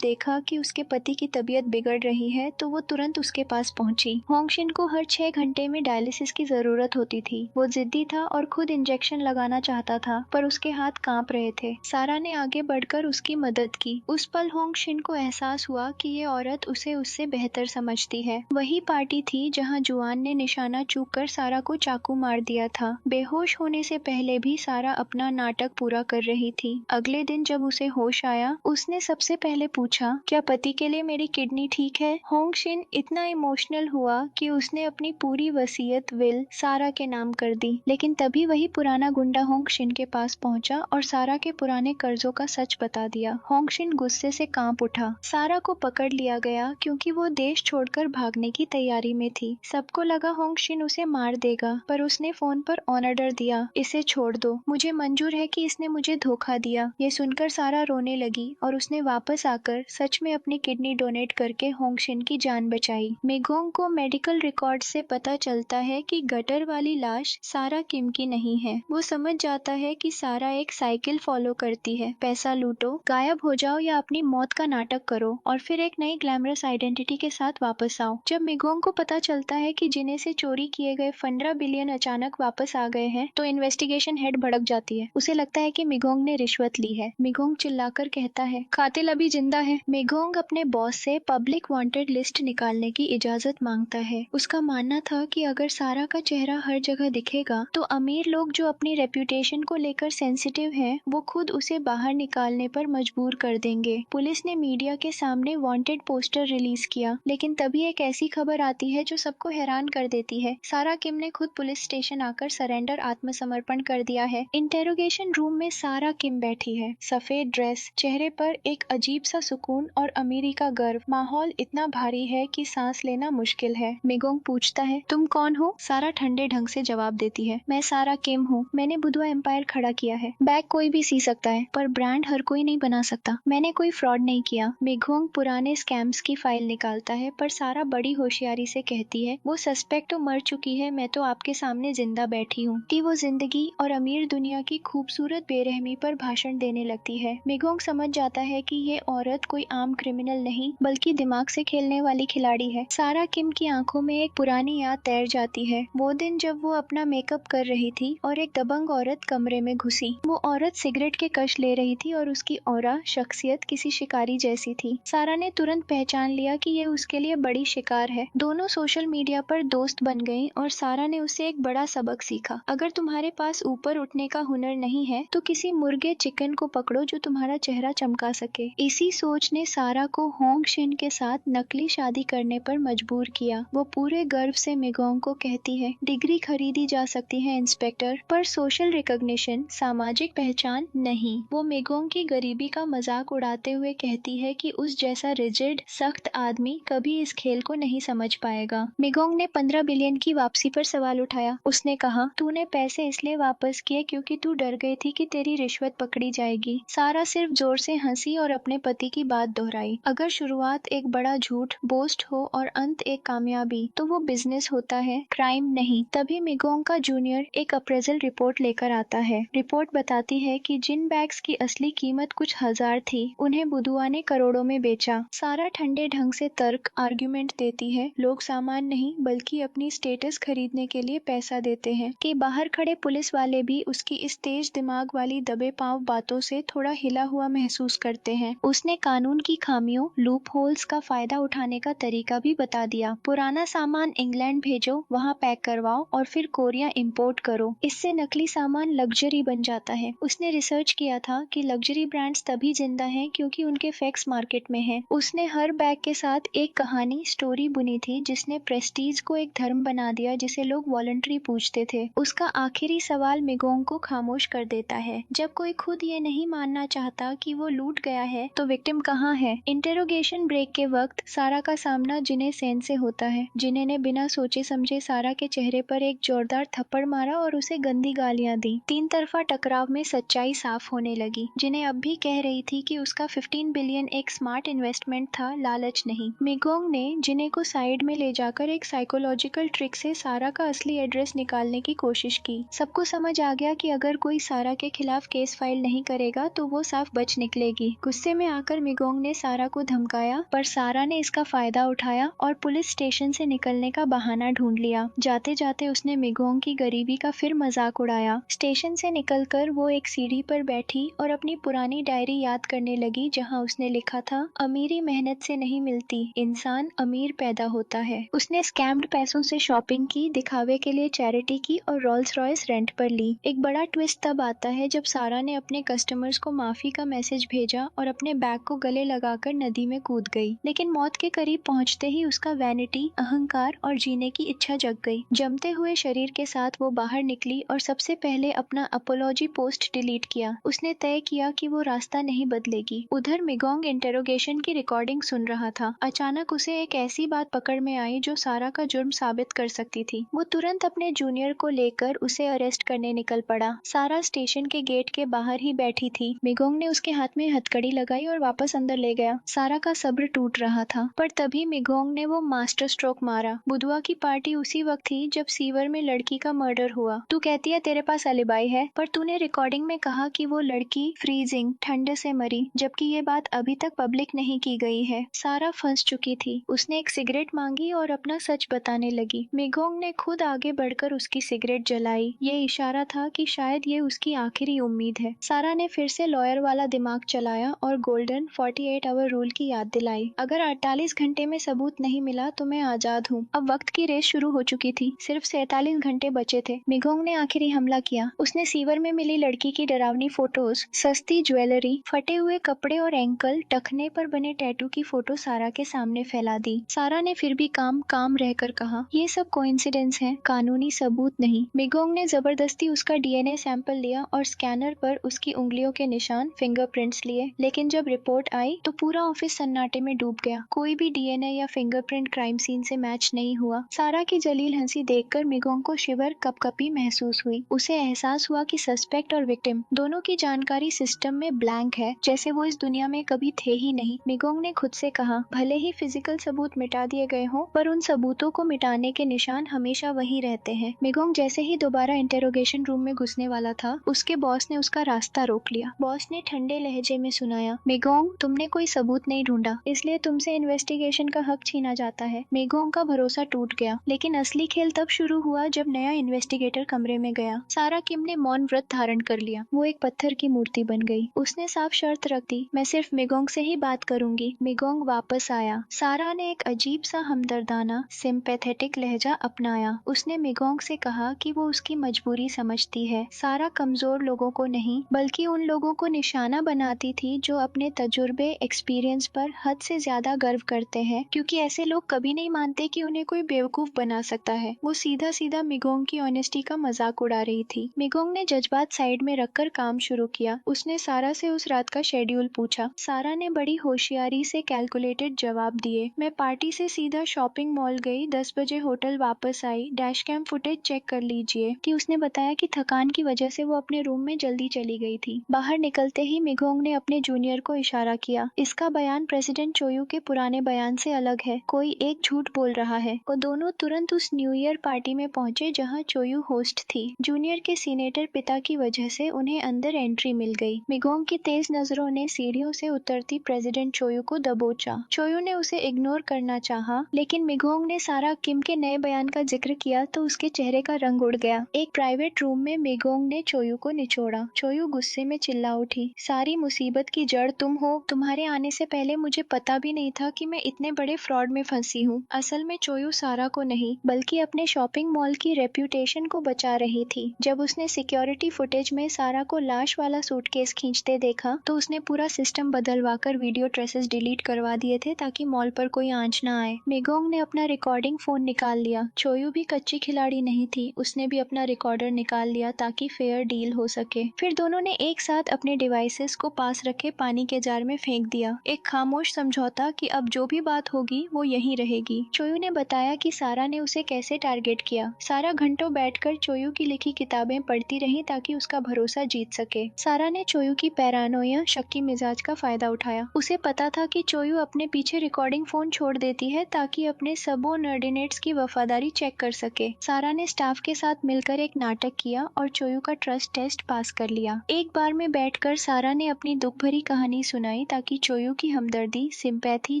S1: देखा कि उसके पति की तबीयत बिगड़ रही है तो वो तुरंत उसके पास पहुंची। होंग शिन को हर 6 घंटे में डायलिसिस की जरूरत होती थी। वो जिद्दी था और खुद इंजेक्शन लगाना चाहता था, पर उसके हाथ कांप रहे थे। सारा ने आगे बढ़कर उसकी मदद की। उस पल होंग शिन को एहसास हुआ कि ये औरत उसे उससे बेहतर समझती है। वही पार्टी थी जहां जुआन ने निशाना चूक कर सारा को चाकू मार दिया था। बेहोश होने से पहले भी सारा अपना नाटक पूरा कर रही थी। अगले दिन जब उसे होश आया, उसने सबसे पहले पूछा, क्या पति के लिए मेरी किडनी ठीक है? होंग शिन इतना इमोशनल हुआ कि उसने अपनी पूरी वसीयत विल सारा के नाम कर दी। लेकिन तभी वही पुराना गुंडा होंग शिन के पास पहुंचा और सारा के पुराने कर्जों का सच बता दिया। होंग शिन गुस्से से कांप उठा। सारा को पकड़ लिया गया क्योंकि वो देश छोड़कर भागने की तैयारी में थी। सबको लगा होंग शिन उसे मार देगा, पर उसने फोन पर ऑर्डर दिया, इसे छोड़ दो, मुझे मंजूर है कि इसने मुझे धोखा दिया। ये सुनकर सारा रोने लगी और उसने वापस आकर सच में अपनी किडनी डोनेट करके होंग शिन की जान बचाई। मिगोंग को मेडिकल रिकॉर्ड से पता चलता है कि गटर वाली लाश सारा किम की नहीं है। वो समझ जाता है कि सारा एक साइकिल फॉलो करती है, पैसा लूटो, गायब हो जाओ या अपनी मौत का नाटक करो और फिर एक नई ग्लैमरस आइडेंटिटी के साथ वापस आओ। जब मिगोंग को पता चलता है कि जिन्हें से चोरी किए गए 15 बिलियन अचानक वापस आ गए हैं, तो इन्वेस्टिगेशन हेड भड़क जाती है। उसे लगता है कि मिगोंग ने रिश्वत ली है। मिगोंग चिल्लाकर कहता है, कातिल अभी जिंदा है। मिगोंग अपने बॉस से पब्लिक वांटेड लिस्ट निकालने की इजाजत मांगता है। उसका मानना था कि अगर सारा का चेहरा हर जगह दिखेगा तो अमीर लोग जो अपनी रेप्यूटेशन को लेकर सेंसिटिव हैं, वो खुद उसे बाहर निकालने पर मजबूर कर देंगे। पुलिस ने मीडिया के सामने वांटेड पोस्टर रिलीज किया, लेकिन तभी एक ऐसी खबर आती है जो सबको हैरान कर देती है। सारा किम ने खुद पुलिस स्टेशन आकर सरेंडर आत्मसमर्पण कर दिया है। इंटेरोगेशन रूम में सारा किम बैठी है, सफेद ड्रेस, चेहरे पर एक अजीब सा सुकून और अमीरी का गर्व। माहौल इतना भारी है कि सांस लेना मुश्किल है। मिगोंग पूछता है, तुम कौन हो? सारा ठंडे ढंग से जवाब देती है, मैं सारा किम हूँ। मैंने बुधवा एम्पायर खड़ा किया है। बैग कोई भी सी सकता है, पर ब्रांड हर कोई नहीं बना सकता। मैंने कोई फ्रॉड नहीं किया। मिगोंग पुराने स्कैम्स की फाइल निकालता है, पर सारा बड़ी होशियारी से कहती है, वो सस्पेक्ट तो मर चुकी है, मैं तो आपके सामने जिंदा बैठी हूँ। कि वो जिंदगी और अमीर दुनिया की खूबसूरत बेरहमी पर भाषण देने लगती है। मिगोंग समझ जाता है कि ये औरत कोई आम क्रिमिनल नहीं, बल्कि दिमाग से खेलने वाली खिलाड़ी है। सारा किम की आंखों में एक पुरानी याद तैर जाती है। वो दिन जब वो अपना मेकअप कर रही थी और एक दबंग औरत कमरे में घुसी। वो औरत सिगरेट के कश ले रही थी और उसकी ऑरा, शख्सियत किसी शिकारी जैसी थी। सारा ने तुरंत पहचान लिया कि ये उसके लिए बड़ी शिकार है। दोनों सोशल मीडिया पर दोस्त बन गई और सारा ने उससे एक बड़ा सबक सीखा। अगर तुम्हारे पास ऊपर उठने का हुनर नहीं है तो किसी मुर्गे चिकन को पकड़ो जो तुम्हारा चेहरा चमका सके। इसी सोच ने सारा को होंग शिन के साथ नकली शादी करने पर मजबूर किया। वो पूरे गर्व से मिगोंग को कहती है, डिग्री खरीदी जा सकती है इंस्पेक्टर, पर सोशल रिकॉग्निशन, सामाजिक पहचान नहीं। वो मिगोंग की गरीबी का मजाक उड़ाते हुए कहती है कि उस जैसा रिजिड, सख्त आदमी कभी इस खेल को नहीं समझ पाएगा। मिगोंग ने 15 बिलियन की वापसी पर सवाल उठाया। उसने कहा, तूने पैसे इसलिए वापस किए क्योंकि तू डर गई थी कि तेरी रिश्वत पकड़ी जाएगी। सारा सिर्फ जोर से हंसी और अपने पति की बात दोहराई। अगर शुरुआत एक बड़ा झूठ, बोस्ट हो और अंत एक कामयाबी, तो वो बिजनेस होता है, क्राइम नहीं। तभी मिगोंग का जूनियर एक अप्रेजल रिपोर्ट लेकर आता है। रिपोर्ट बताती है कि जिन बैग्स की असली कीमत कुछ हजार थी, उन्हें बुधुआ ने करोड़ों में बेचा। सारा ठंडे ढंग से तर्क, आर्ग्यूमेंट देती है, लोग सामान नहीं बल्कि अपनी स्टेटस खरीदने के लिए पैसा देते हैं। कि बाहर खड़े पुलिस वाले भी उसकी इस तेज दिमाग वाली दबे पांव बातों से थोड़ा हिला हुआ महसूस करते हैं। उसने कानून की खामियों, लूप होल्स का फायदा उठाने का तरीका भी बता दिया। पुराना सामान इंग्लैंड भेजो, वहाँ पैक करवाओ और फिर कोरिया इंपोर्ट करो। इससे नकली सामान लग्जरी बन जाता है। उसने रिसर्च किया था कि लग्जरी ब्रांड्स तभी जिंदा हैं क्योंकि उनके फैक्स मार्केट में हैं। उसने हर बैग के साथ एक कहानी, स्टोरी बुनी थी जिसने प्रेस्टीज को एक धर्म बना दिया जिसे लोग वॉलंटरी पूछते थे। उसका आखिरी सवाल मिगोंग को खामोश कर देता है, जब कोई खुद ये नहीं मानना चाहता कि वो लूट गया है तो विक्टिम कहाँ है? इंटेरोगेशन ब्रेक के वक्त सारा का सामना जिने सेन से होता है। जिने ने बिना सोचे समझे सारा के चेहरे पर एक जोरदार थप्पड़ मारा और उसे गंदी गालियां दी। 3 तरफा टकराव में सच्चाई साफ साफ होने लगी, जिन्हें अब भी कह रही थी कि उसका 15 बिलियन एक स्मार्ट इन्वेस्टमेंट था, लालच नहीं। मिगोंग ने जिने को साइड में ले जाकर एक साइकोलॉजिकल ट्रिक से सारा का असली एड्रेस निकालने की कोशिश की। सबको समझ आ गया कि अगर कोई सारा के खिलाफ केस फाइल नहीं करेगा तो वो साफ बच निकलेगी। गुस्से में आकर मिगोंग ने सारा को धमकाया, पर सारा ने इसका फायदा उठाया और पुलिस स्टेशन से निकलने का बहाना ढूंढ लिया। जाते जाते उसने मिगोंग की गरीबी का फिर मजाक उड़ाया। स्टेशन से निकलकर वो एक सीढ़ी पर बैठी और अपनी पुरानी डायरी याद करने लगी, जहाँ उसने लिखा था, अमीरी मेहनत से नहीं मिलती, इंसान अमीर पैदा होता है। उसने स्कैम्ड पैसों से शॉपिंग की, दिखावे के लिए चैरिटी की और रोल्स रॉयस रेंट पर ली। एक बड़ा ट्विस्ट तब आता है जब सारा ने अपने कस्टमर्स को माफी का मैसेज भेजा और अपने बैग को गले लगाकर नदी में कूद गई। लेकिन मौत के करीब पहुंचते ही उसका वैनिटी, अहंकार और जीने की इच्छा जग गई। जमते हुए शरीर के साथ वो बाहर निकली और सबसे पहले अपना अपोलॉजी पोस्ट डिलीट किया। उसने तय किया कि वो रास्ता नहीं बदलेगी। उधर मिगोंग इंटेरोगेशन की रिकॉर्डिंग सुन रहा था। अचानक उसे एक ऐसी बात पकड़ में आई जो सारा का जुर्म साबित कर सकती थी। वो तुरंत अपने जूनियर को लेकर उसे अरेस्ट करने निकल पड़ा। सारा स्टेशन के गेट के बाहर ही बैठी थी। मिगोंग ने उसके हाथ में हथकड़ी लगाई और वापस अंदर ले गया। सारा का सब्र टूट रहा था, पर तभी मिगोंग ने वो मास्टर स्ट्रोक मारा। बुधवा की पार्टी उसी वक्त थी जब सीवर में लड़की का मर्डर हुआ। तू कहती है तेरे पास अलिबाई है, पर तूने रिकॉर्डिंग में कहा कि वो लड़की फ्रीजिंग ठंड से मरी, जबकि ये बात अभी तक पब्लिक नहीं की गई है। सारा फंस चुकी थी। उसने एक सिगरेट मांगी और अपना सच बताने लगी। मिगोंग ने खुद आगे बढ़कर उसकी सिगरेट जलाई। ये इशारा था कि शायद ये उसकी आखिरी उम्मीद है। सारा ने फिर से लॉयर वाला दिमाग चलाया और गोल्डन 48 आवर रूल की याद दिलाई। अगर 48 घंटे में सबूत नहीं मिला तो मैं आजाद हूँ। अब वक्त की रेस शुरू हो चुकी थी। सिर्फ 47 घंटे बचे थे। मिगोंग ने आखिरी हमला किया। उसने सीवर में मिली लड़की की डरावनी फोटोज, सस्ती ज्वेलरी, फटे हुए कपड़े और एंकल टखने पर बने टैटू की फोटो सारा के सामने फैला दी। सारा ने फिर भी काम रहकर कहा, ये सब कोइंसिडेंस है, कानूनी सबूत नहीं। मिगोंग ने जबरदस्ती उसका डीएनए सैंपल लिया और स्कैनर पर उसकी उंगलियों के निशान, फिंगरप्रिंट्स लिए। लेकिन जब रिपोर्ट आई तो पूरा ऑफिस सन्नाटे में डूब गया। कोई भी डीएनए या फिंगरप्रिंट क्राइम सीन से मैच नहीं हुआ। सारा की जलील हंसी देखकर मिगोंग को शिवर, कपकपी महसूस हुई। उसे एहसास हुआ कि सस्पेक्ट और विक्टिम दोनों की जानकारी सिस्टम में ब्लैंक है, जैसे वो इस दुनिया में कभी थे ही नहीं। मिगोंग ने खुद से कहा, भले ही फिजिकल सबूत मिटा दिए गए हों, पर उन सबूतों को मिटाने के निशान हमेशा वही रहते हैं। मिगोंग जैसे ही दोबारा इंटेरोगेशन रूम में घुसने वाला था, उसके बॉस ने उसका रास्ता रोक लिया। बॉस ने ठंडे लहजे में सुनाया, मिगोंग, तुमने कोई सबूत नहीं ढूंढा, इसलिए तुमसे इन्वेस्टिगेशन का हक छीना जाता है। मिगोंग का भरोसा टूट गया। लेकिन असली खेल तब शुरू हुआ जब नया इन्वेस्टिगेटर कमरे में गया। सारा किम ने मौन व्रत धारण कर लिया। वो एक पत्थर की मूर्ति बन गई। उसने साफ शर्त रख दी, मैं सिर्फ मिगोंग से ही बात करूंगी। मिगोंग वापस आया। सारा ने एक अजीब सा हमदर्दाना, सिंपैथेटिक लहजा अपनाया। उसने मिगोंग से कहा कि वो उसकी मजबूरी समझती है। सारा कमजोर लोगों को नहीं, बल्कि उन लोगों को निशाना बनाती थी जो अपने तजुर्बे, एक्सपीरियंस पर हद से ज्यादा गर्व करते हैं, क्योंकि ऐसे लोग कभी नहीं मानते कि उन्हें कोई बेवकूफ बना सकता है। वो सीधा सीधा मिगोंग की ऑनेस्टी का मजाक उड़ा रही थी। मिगोंग ने जज्बात साइड में रखकर काम शुरू किया। उसने सारा से उस रात का शेड्यूल पूछा। सारा ने बड़ी होशियारी से कैलकुलेटेड जवाब दिए। मैं पार्टी से सीधा शॉपिंग मॉल गई, 10 बजे होटल वापस आई, डैश कैम फुटेज चेक कर लीजिए। कि उसने बताया कि थकान की वजह से वो अपने रूम में जल्दी चली गई थी। बाहर निकलते ही मिगोंग ने अपने जूनियर को इशारा किया, इसका बयान प्रेसिडेंट चोयू के पुराने बयान से अलग है, कोई एक झूठ बोल रहा है। वो दोनों तुरंत उस न्यू ईयर पार्टी में पहुंचे जहां चोयू होस्ट थी। जूनियर के सीनेटर पिता की वजह से उन्हें अंदर एंट्री मिल गई। मिगोंग की तेज नजरों ने सीढ़ियों से उतरती प्रेसिडेंट चोयू को दबोचा। चोयू ने उसे इग्नोर करना चाहा, लेकिन मिगोंग ने सारा किम के नए बयान का जिक्र किया तो उसके चेहरे का रंग उड़ गया। एक प्राइवेट रूम में मिगोंग ने चोयू को निचोड़ा। चोयू गुस्से में चिल्ला उठी, सारी मुसीबत की जड़ तुम हो। तुम्हारे आने से पहले मुझे पता भी नहीं था कि मैं इतने बड़े फ्रॉड में फंसी हूँ। असल में चोयू सारा को नहीं, बल्कि अपने शॉपिंग मॉल की रेप्यूटेशन को बचा रही थी। जब उसने सिक्योरिटी फुटेज में सारा को लाश वाला सूटकेस खींचते देखा तो उसने पूरा सिस्टम बदलवा कर वीडियो ट्रेसेस डिलीट करवा दिए थे ताकि मॉल पर कोई आंच ना आए। मिगोंग ने अपना रिकॉर्डिंग फोन निकाल लिया। चोयू भी कच्ची खिलाड़ी नहीं थी, उसने भी अपना रिकॉर्डर निकाल लिया ताकि फेयर डील हो सके। फिर दोनों ने एक साथ अपने डिवाइसेस को पास रखे पानी के जार में फेंक दिया। एक खामोश समझौता कि अब जो भी बात होगी वो यहीं रहेगी। चोयू ने बताया कि सारा ने उसे कैसे टारगेट किया। सारा घंटों बैठकर चोयू की लिखी किताबें पढ़ती रही ताकि उसका भरोसा जीत सके। सके। सारा ने चोयू की पैरानोया शक्की मिजाज का फायदा उठाया। उसे पता था कि चोयू अपने पीछे रिकॉर्डिंग फोन छोड़ देती है ताकि अपने सबऑर्डिनेट्स की वफादारी चेक कर सके। सारा ने स्टाफ के साथ मिलकर एक नाटक किया और चोयू का ट्रस्ट टेस्ट पास कर लिया। एक बार में बैठकर सारा ने अपनी दुख भरी कहानी सुनाई ताकि चोयू की हमदर्दी सिंपैथी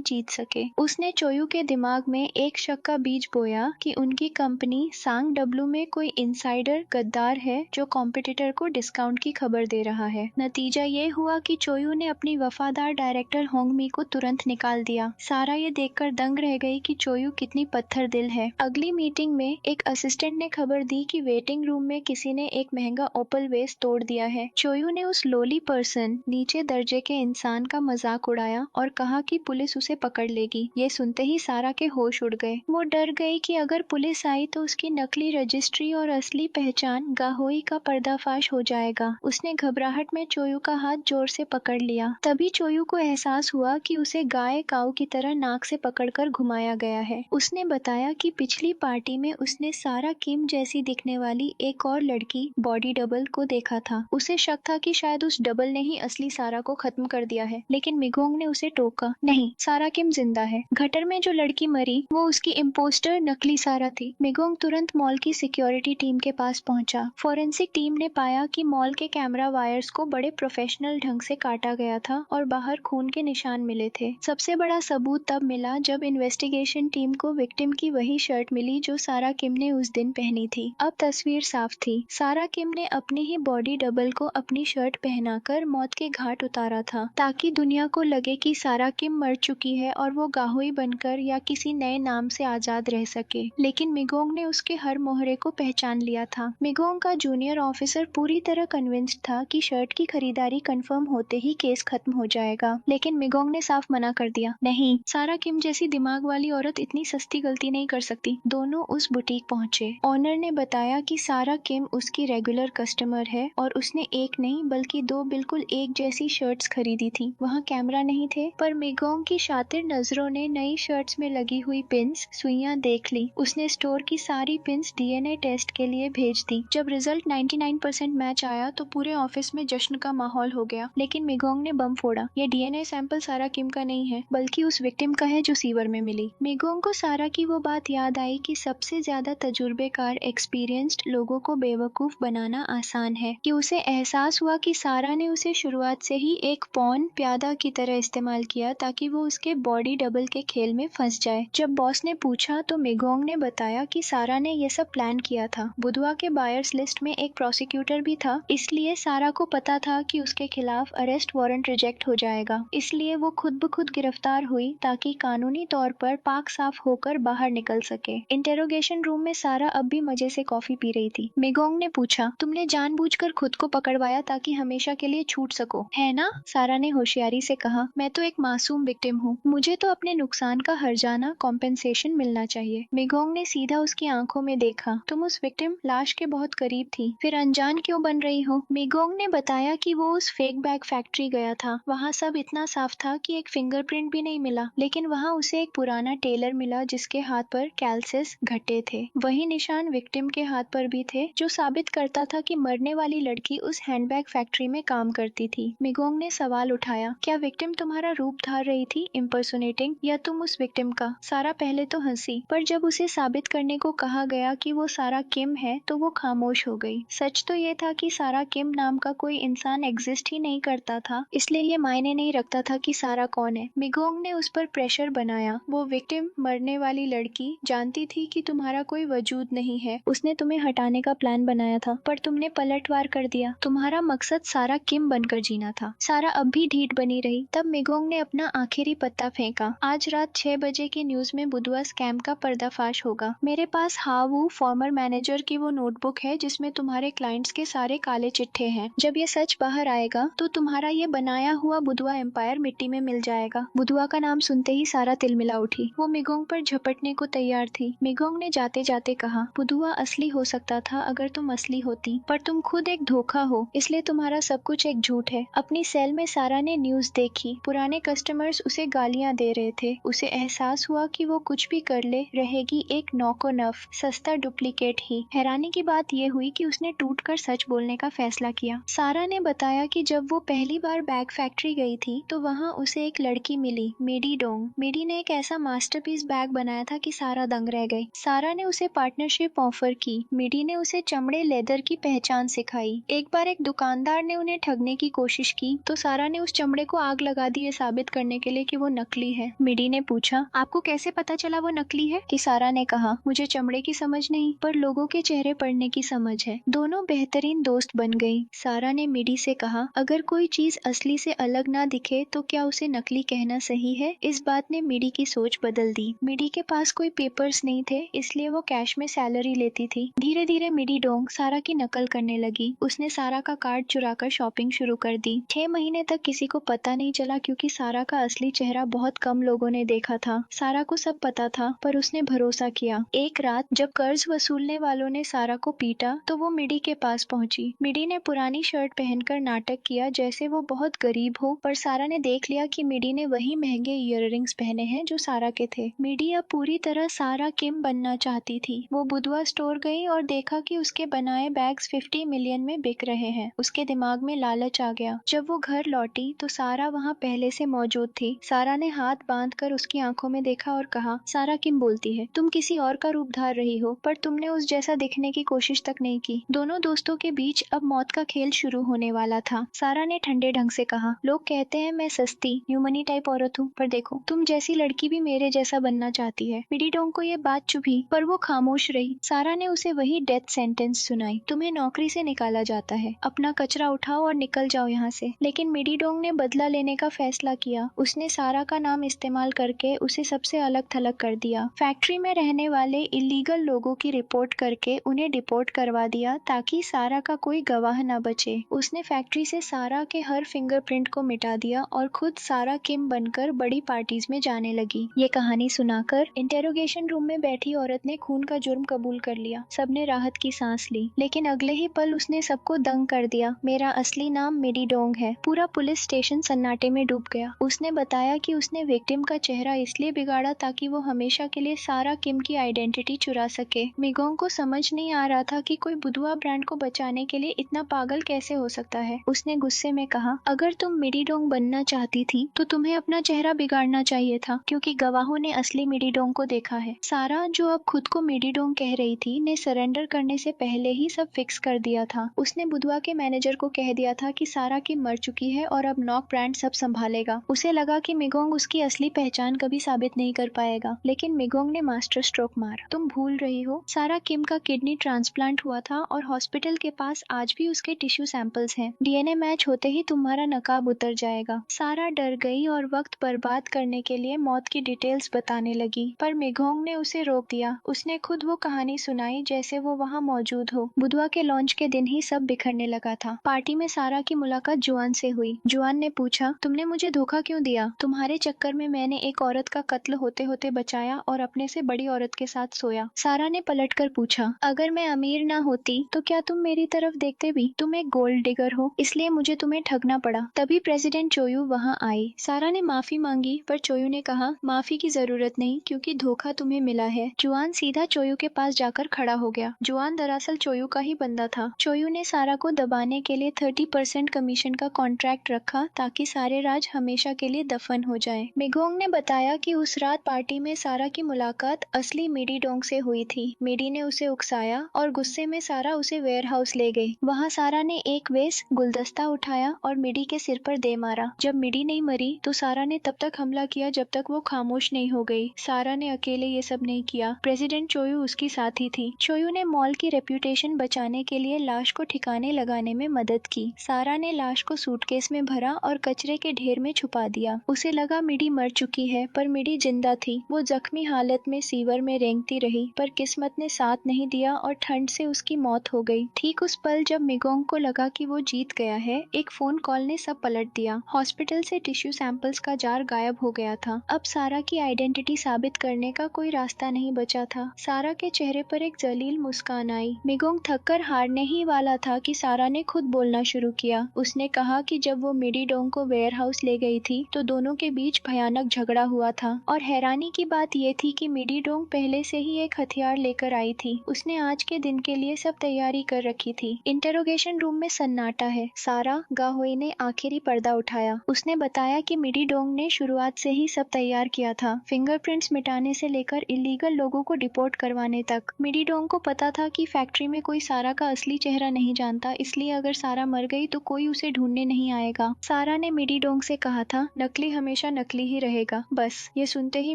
S1: जीत सके। उसने चोयू के दिमाग में एक शक का बीज बोया कि उनकी कंपनी सांग डब्लू में कोई इनसाइडर गद्दार है जो कॉम्पिटिटर को डिस्काउंट की खबर दे रहा है। नतीजा ये हुआ कि चोयू ने अपनी वफादार डायरेक्टर होंगमी को तुरंत निकाल दिया। सारा ये देखकर दंग रह गई कि चोयू कितनी पत्थर दिल है। अगली मीटिंग में एक असिस्टेंट ने खबर दी कि वेटिंग रूम में किसी ने एक महंगा ओपल वेस तोड़ दिया है। चोयू ने उस लोली पर्सन नीचे दर्जे के इंसान का मजाक उड़ाया और कहा कि पुलिस उसे पकड़ लेगी। ये सुनते ही सारा के होश उड़ गए। वो डर गई कि अगर पुलिस आई तो उसकी नकली रजिस्ट्री और असली पहचान गाहोई का पर्दाफाश हो जाएगा। उसने घबराहट में चोयू का हाथ जोर से पकड़ लिया। तभी चोयू को एहसास हुआ कि उसे गाय काऊ की तरह नाक से पकड़कर घुमाया गया है। उसने बताया कि पिछली पार्टी में उसने सारा किम जैसी दिखने वाली एक और लड़की बॉडी डबल को देखा था। उसे शक था कि शायद उस डबल ने ही असली सारा को खत्म कर दिया है, लेकिन मिगोंग ने उसे टोका, नहीं, सारा किम जिंदा है। गटर में जो लड़की मरी वो उसकी इम्पोस्टर नकली सारा थी। मिगोंग तुरंत मॉल की सिक्योरिटी टीम के पास पहुंचा। फोरेंसिक टीम ने पाया कि मॉल के कैमरा वायर्स को बड़े प्रोफेशनल ढंग से काटा गया था और बाहर खून के निशान मिले थे। सबसे बड़ा सबूत तब मिला जब इन्वेस्टिगेशन टीम को विक्टिम की वही शर्ट मिली जो सारा किम ने उस दिन पहनी थी। अब तस्वीर साफ थी। सारा किम ने अपनी ही बॉडी डबल को अपनी शर्ट पहनाकर मौत के घाट उतारा था ताकि दुनिया को लगे कि सारा किम मर चुकी है और वो गाहोई बनकर या किसी नए नाम से आजाद रह सके। लेकिन मिगोंग ने उसके हर मोहरे को पहचान लिया था। मिगोंग का जूनियर ऑफिसर पूरी तरह कन्विंस्ड था कि शर्ट की खरीदारी कंफर्म होते ही केस खत्म हो जाएगा, लेकिन मिगोंग ने साफ मना कर दिया। नहीं, सारा किम जैसी दिमाग वाली औरत इतनी सस्ती गलती नहीं कर सकती। दोनों उस बुटीक पहुंचे। ऑनर ने बताया कि सारा किम उसकी रेगुलर कस्टमर है और उसने एक नहीं बल्कि दो बिल्कुल एक जैसी शर्ट्स खरीदी थी। वहाँ कैमरा नहीं थे, पर मिगोंग की शातिर नजरों ने नई शर्ट्स में लगी हुई पिन्स सुइयां देख ली। उसने स्टोर की सारी पिन्स डीएनए टेस्ट के लिए भेज दी। जब रिजल्ट 99% मैच आया तो पूरे ऑफिस में जश्न का माहौल हो गया। लेकिन मिगोंग ने बम फोड़ा। ये डीएनए सैंपल सारा किम का नहीं है, बल्कि उस विक्टिम का है जो सीवर में मिली। मिगोंग को सारा की वो बात याद आई कि सबसे ज्यादा तजुर्बेकार एक्सपीरियंस्ड लोगों को बेवकूफ बनाना आसान है। कि उसे एहसास हुआ कि सारा ने उसे शुरुआत से ही एक पॉन प्यादा की तरह इस्तेमाल किया ताकि वो उसके बॉडी डबल के खेल में फंस जाए। जब बॉस ने पूछा तो मिगोंग ने बताया कि सारा ने ये सब प्लान किया था। बुधवा के बायर्स लिस्ट में एक प्रोसिक्यूटर भी था, इसलिए सारा को पता था कि उसके खिलाफ अरेस्ट वारंट रिजेक्ट हो जाएगा। इसलिए वो खुद ब खुद गिरफ्तार हुई ताकि कानूनी तौर पर पाक साफ होकर बाहर निकल सके। इंटेरोगेशन रूम में सारा अब भी मजे से कॉफी पी रही थी। मिगोंग ने पूछा, तुमने जानबूझकर खुद को पकड़वाया ताकि हमेशा के लिए छूट सको, है ना? सारा ने होशियारी से कहा, मैं तो एक मासूम विक्टिम हूँ, मुझे तो अपने नुकसान का हर्जाना कॉम्पेंसेशन मिलना चाहिए। मिगोंग ने सीधा उसकी आंखों में देखा, तुम उस विक्टिम लाश के बहुत करीब थी, फिर अनजान क्यों बन रही हो? मिगोंग ने बताया कि वो उस फेक बैग फैक्ट्री गया था। वहाँ सब इतना साफ था कि एक फिंगरप्रिंट भी नहीं मिला, लेकिन वहाँ उसे एक पुराना टेलर मिला जिसके हाथ पर कैल्सिस घटे थे। वही निशान विक्टिम के हाथ पर भी थे जो साबित करता था कि मरने वाली लड़की उस हैंडबैग फैक्ट्री में काम करती थी। मिगोंग ने सवाल उठाया, क्या विक्टिम तुम्हारा रूप धार रही थी इम्पर्सोनेटिंग, या तुम उस विक्टिम का? सारा पहले तो हंसी, पर जब उसे साबित करने को कहा गया कि वो सारा किम है तो वो खामोश हो गई। सच तो ये था कि सारा किम नाम का कोई इंसान एग्जिस्ट ही नहीं करता था, इसलिए ये मायने नहीं रखता था कि सारा कौन है। मिगोंग ने उस पर प्रेशर बनाया। वो विक्टिम, मरने वाली लड़की, जानती थी कि तुम्हारा कोई वजूद नहीं है। उसने तुम्हें हटाने का प्लान बनाया था, पर तुमने पलटवार कर दिया। तुम्हारा मकसद सारा किम बनकर जीना था। सारा अब भी ढीठ बनी रही। तब मिगोंग ने अपना आखिरी पत्ता फेंका, आज रात 6 बजे की न्यूज में बुधवा स्कैम का पर्दाफाश होगा। मेरे पास हावू फॉर्मर मैनेजर की वो नोटबुक है जिसमें तुम्हारे क्लाइंट्स के सारे काले चिट्ठे हैं। जब ये सच बाहर आएगा तो तुम्हारा ये बनाया हुआ बुधवा एम्पायर मिट्टी में मिल जाएगा। बुधवा का नाम सुनते ही सारा तिलमिला उठी। वो मिगोंग पर झपटने को तैयार थी। मिगोंग ने जाते जाते कहा, बुधवा असली हो सकता था अगर तुम असली होती, पर तुम खुद एक धोखा हो, इसलिए तुम्हारा सब कुछ एक झूठ है। अपनी सेल में सारा ने न्यूज देखी। पुराने कस्टमर्स उसे गालियां दे रहे थे। उसे एहसास हुआ कि वो कुछ भी कर ले रहेगी एक नौको नफ सस्ता डुप्लीकेट ही। हैरानी की बात यह हुई कि उसने टूटकर सच बोलने का फैसला किया। सारा ने बताया कि जब वो पहली बार बैग फैक्ट्री गई थी तो वहाँ उसे एक लड़की मिली, मेडी डोंग। मेडी ने एक ऐसा मास्टरपीस बैग बनाया था कि सारा दंग रह गई। सारा ने उसे पार्टनरशिप ऑफर की। मेडी ने उसे चमड़े लेदर की पहचान सिखाई। एक बार एक दुकानदार ने उन्हें ठगने की कोशिश की तो सारा ने उस चमड़े को आग लगा दी, ये साबित करने के लिए कि वो नकली है। मेडी ने पूछा, आपको कैसे पता चला वो नकली है? कि सारा ने कहा, मुझे चमड़े की समझ नहीं पर लोगों के चेहरे पढ़ने की समझ है। दोनों बेहतरीन दोस्त बन गई। सारा ने मेडी से कहा, अगर कोई चीज असली से अलग ना दिखे तो क्या उसे नकली कहना सही है? इस बात ने मेडी की सोच बदल दी। मेडी के पास कोई पेपर्स नहीं थे, इसलिए वो कैश में सैलरी लेती थी। धीरे धीरे मेडी डोंग सारा की नकल करने लगी। उसने सारा का कार्ड चुराकर शॉपिंग शुरू कर दी। 6 महीने तक किसी को पता नहीं चला क्योंकि सारा का असली चेहरा बहुत कम लोगों ने देखा था। सारा को सब पता था पर उसने भरोसा किया। एक रात जब कर्ज वसूलने वालों ने सारा को पीटा तो वो मिडी के पास पहुंची। मिडी ने पुरानी शर्ट पहनकर नाटक किया जैसे वो बहुत गरीब हो, पर सारा ने देख लिया कि मिडी ने वही महंगे ईयररिंग्स पहने हैं जो सारा के थे। मिडी अब पूरी तरह सारा किम बनना चाहती थी। वो बुधवा स्टोर गई और देखा कि उसके बनाए बैग्स 50 मिलियन में बिक रहे हैं। उसके दिमाग में लालच आ गया। जब वो घर लौटी तो सारा वहाँ पहले से मौजूद थी। सारा ने हाथ बांधकर उसकी आंखों में देखा और कहा, सारा किम बोलती है, तुम किसी और का रूप धार रही हो पर तुमने उस जैसा दिखने की कोशिश तक नहीं की। दोनों दोस्तों के बीच अब मौत का खेल शुरू होने वाला था। सारा ने ठंडे ढंग से कहा, लोग कहते हैं मैं सस्ती ह्यूमनी टाइप औरत हूँ, पर देखो तुम जैसी लड़की भी मेरे जैसा बनना चाहती है। मिडी डोंग को ये बात चुभी पर वो खामोश रही। सारा ने उसे वही डेथ सेंटेंस सुनाई, तुम्हें नौकरी से निकाला जाता है, अपना कचरा उठाओ और निकल जाओ यहाँ से। लेकिन मिडी डोंग ने बदला लेने का फैसला किया। उसने सारा का नाम इस्तेमाल करके उसे सबसे अलग थलग कर दिया। फैक्ट्री में रहने वाले इलीगल लोगों की रिपोर्ट करके उन्हें डिपोर्ट करवा दिया ताकि सारा का कोई गवाह न बचे। उसने फैक्ट्री से सारा के हर फिंगरप्रिंट को मिटा दिया और खुद सारा किम बनकर बड़ी पार्टीज में जाने लगी। ये कहानी सुनाकर इंटेरोगेशन रूम में बैठी औरत ने खून का जुर्म कबूल कर लिया। सबने राहत की सांस ली, लेकिन अगले ही पल उसने सबको दंग कर दिया। मेरा असली नाम मेडी डोंग है। पूरा पुलिस स्टेशन सन्नाटे में डूब गया। उसने बताया कि उसने विक्टिम का चेहरा इसलिए बिगाड़ा ताकि वो हमेशा के लिए सारा किम की आइडेंटिटी चुरा सके। मिगोंग को समझ नहीं आ रहा था कि कोई बुधवा ब्रांड को बचाने के लिए इतना पागल कैसे हो सकता है। उसने गुस्से में कहा, अगर तुम मिडी डोंग बनना चाहती थी तो तुम्हें अपना चेहरा बिगाड़ना चाहिए था, क्योंकि गवाहों ने असली मिडी डोंग को देखा है। सारा, जो अब खुद को मिडी डोंग कह रही थी, ने सरेंडर करने से पहले ही सब फिक्स कर दिया था। उसने बुधवा के मैनेजर को कह दिया था कि सारा की मर चुकी है और अब नॉक ब्रांड सब संभालेगा। उसे लगा कि मिगोंग उसकी असली पहचान कभी साबित नहीं कर पाएगा, लेकिन मिगोंग ने मास्टर स्ट्रोक मारा। तुम भूल रही हो, सारा किम का किडनी ट्रांसप्लांट हुआ था और हॉस्पिटल के पास आज भी उसके टिश्यू सैंपल्स हैं। डीएनए मैच होते ही तुम्हारा नकाब उतर जाएगा। सारा डर गई और वक्त बर्बाद करने के लिए मौत की डिटेल्स बताने लगी, पर मिगोंग ने उसे रोक दिया। उसने खुद वो कहानी सुनाई जैसे वो वहाँ मौजूद हो। बुधवा के लॉन्च के दिन ही सब बिखरने लगा था। पार्टी में सारा की मुलाकात जुआन से हुई। जुआन ने पूछा, तुमने मुझे धोखा क्यों दिया? तुम्हारे चक्कर में मैंने एक औरत का कत्ल होते होते बचाया और अपने से बड़ी औरत के साथ सोया। सारा ने पलटकर पूछा, अगर मैं अमीर ना होती तो क्या तुम मेरी तरफ देखते भी? तुम एक गोल्ड डिगर हो, इसलिए मुझे तुम्हें ठगना पड़ा। तभी प्रेसिडेंट चोयू वहाँ आई। सारा ने माफी मांगी पर चोयू ने कहा, माफी की जरूरत नहीं क्योंकि धोखा तुम्हें मिला है। जुआन सीधा चोयू के पास जाकर खड़ा हो गया। जुआन दरअसल चोयू का ही बंदा था। चोयू ने सारा को दबाने के लिए 30% कमीशन का कॉन्ट्रैक्ट रखा ताकि सारे राज हमेशा के लिए दफन हो जाए। मिगोंग ने बताया कि उस रात पार्टी में सारा की मुलाकात असली मिडी डोंग से हुई थी। मिडी ने उसे उकसाया और गुस्से में सारा उसे वेयर हाउस ले गई। वहाँ सारा ने एक वेस गुलदस्ता उठाया और मिडी के सिर पर दे मारा। जब मिडी नहीं मरी तो सारा ने तब तक हमला किया जब तक वो खामोश नहीं हो गई। सारा ने अकेले ये सब नहीं किया। प्रेसिडेंट चोयू उसकी साथी थी। चोयू ने मॉल की रेप्यूटेशन बचाने के लिए लाश को ठिकाने लगाने में मदद की। सारा ने लाश को सूटकेस में भरा और कचरे के ढेर में छुपा दिया। उसे लगा मिडी मर चुकी है, पर मिडी जिंदा थी। वो जख्मी हालत में सीवर में रेंगती रही, पर किस्मत ने साथ नहीं दिया और ठंड से उसकी मौत हो गई। ठीक उस पल जब मिगोंग को लगा कि वो जीत गया है, एक फोन कॉल ने सब पलट दिया। हॉस्पिटल से टिश्यू सैंपल्स का जार गायब हो गया था। अब सारा की आइडेंटिटी साबित करने का कोई रास्ता नहीं बचा था। सारा के चेहरे पर एक जलील मुस्कान आई। मिगोंग थककर हारने ही वाला था कि सारा ने खुद बोलना शुरू किया। उसने कहा कि जब वो मिडी डोंग को वेयर हाउस ले गई थी तो दोनों के बीच भयानक झगड़ा हुआ था, और हैरानी की बात ये थी कि मिडी डोंग पहले से ही एक हथियार लेकर आई थी। उसने आज के दिन के लिए सब तैयारी कर रखी थी। इंटेरोगेशन ऑडिशन रूम में सन्नाटा है। सारा गाहोई ने आखिरी पर्दा उठाया। उसने बताया कि मिडी डोंग ने शुरुआत से ही सब तैयार किया था, फिंगरप्रिंट्स मिटाने से लेकर इलीगल लोगों को डिपोर्ट करवाने तक। मिडी डोंग को पता था कि फैक्ट्री में कोई सारा का असली चेहरा नहीं जानता, इसलिए अगर सारा मर गई तो कोई उसे ढूंढने नहीं आएगा। सारा ने मिडी डोंग से कहा था, नकली हमेशा नकली ही रहेगा। बस ये सुनते ही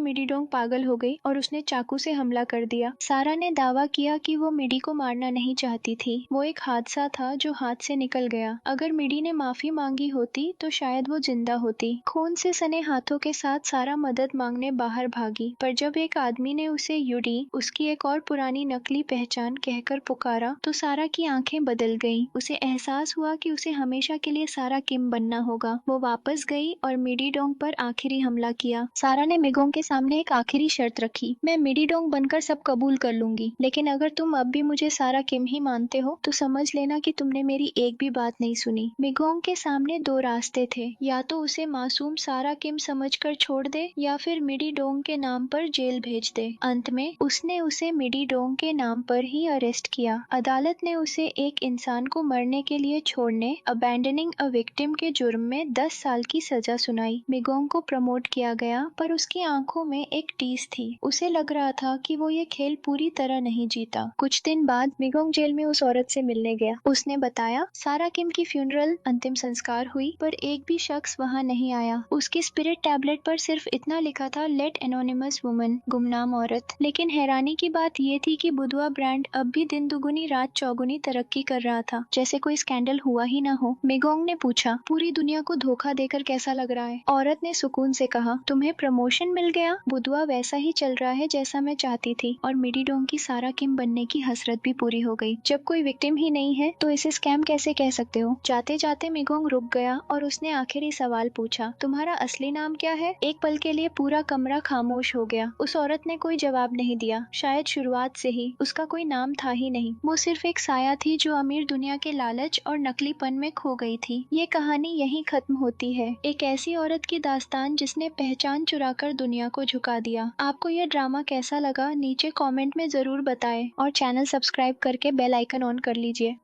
S1: मिडी डोंग पागल हो गई और उसने चाकू से हमला कर दिया। सारा ने दावा किया कि वो मिडी को मारना नहीं चाहती थी, वो एक हादसा था जो हाथ से निकल गया। अगर मिडी ने माफी मांगी होती तो शायद वो जिंदा होती। खून से सने हाथों के साथ सारा मदद मांगने बाहर भागी, पर जब एक आदमी ने उसे युडी, उसकी एक और पुरानी नकली पहचान कहकर पुकारा तो सारा की आंखें बदल गईं। उसे एहसास हुआ कि उसे हमेशा के लिए सारा किम बनना होगा। वो वापस गई और मिडी डोंग पर आखिरी हमला किया। सारा ने मिगोंग के सामने एक आखिरी शर्त रखी, मैं मिडी डोंग बनकर सब कबूल कर लूंगी, लेकिन अगर तुम अब भी मुझे सारा किम ही मानते हो तो समझ लेना कि तुमने मेरी एक भी बात नहीं सुनी। मिगोंग के सामने दो रास्ते थे, या तो उसे मासूम सारा किम समझकर छोड़ दे या फिर मिडी डोंग के नाम पर जेल भेज दे। अंत में उसने उसे मिडी डोंग के नाम पर ही अरेस्ट किया। अदालत ने उसे एक इंसान को मरने के लिए छोड़ने, अबैंडनिंग अ विक्टिम के जुर्म में 10 साल की सजा सुनाई। मिगोंग को प्रमोट किया गया, पर उसकी आंखों में एक टीस थी। उसे लग रहा था कि वो ये खेल पूरी तरह नहीं जीता। कुछ दिन बाद मिगोंग जेल में उस औरत से मिलने गया। उसने बताया, सारा किम की फ्यूनरल अंतिम संस्कार हुई, पर एक भी शख्स वहाँ नहीं आया। उसकी स्पिरिट टैबलेट पर सिर्फ इतना लिखा था, लेट एनोनिमस वुमन, गुमनाम औरत। लेकिन हैरानी की बात ये थी कि बुधवा ब्रांड अब भी दिन दुगुनी रात चौगुनी तरक्की कर रहा था, जैसे कोई स्कैंडल हुआ ही ना हो। मिगोंग ने पूछा, पूरी दुनिया को धोखा देकर कैसा लग रहा है? औरत ने सुकून से कहा, तुम्हें प्रमोशन मिल गया, बुधवा वैसा ही चल रहा है जैसा मैं चाहती थी, और मिडी डोंग की सारा किम बनने की हसरत भी पूरी हो गई। जब कोई विक्टिम ही नहीं है तो इसे स्कैम कैसे कह सकते हो? जाते जाते मिगोंग रुक गया और उसने आखिरी सवाल पूछा, तुम्हारा असली नाम क्या है? एक पल के लिए पूरा कमरा खामोश हो गया। उस औरत ने कोई जवाब नहीं दिया। शायद शुरुआत से ही उसका कोई नाम था ही नहीं। वो सिर्फ एक साया थी जो अमीर दुनिया के लालच और नकलीपन में खो गई थी। ये कहानी यहीं खत्म होती है, एक ऐसी औरत की दास्तान जिसने पहचान चुराकर दुनिया को झुका दिया। आपको ये ड्रामा कैसा लगा नीचे कमेंट में जरूर बताएं और चैनल सब्सक्राइब करके बेल आइकन ऑन कर लीजिए।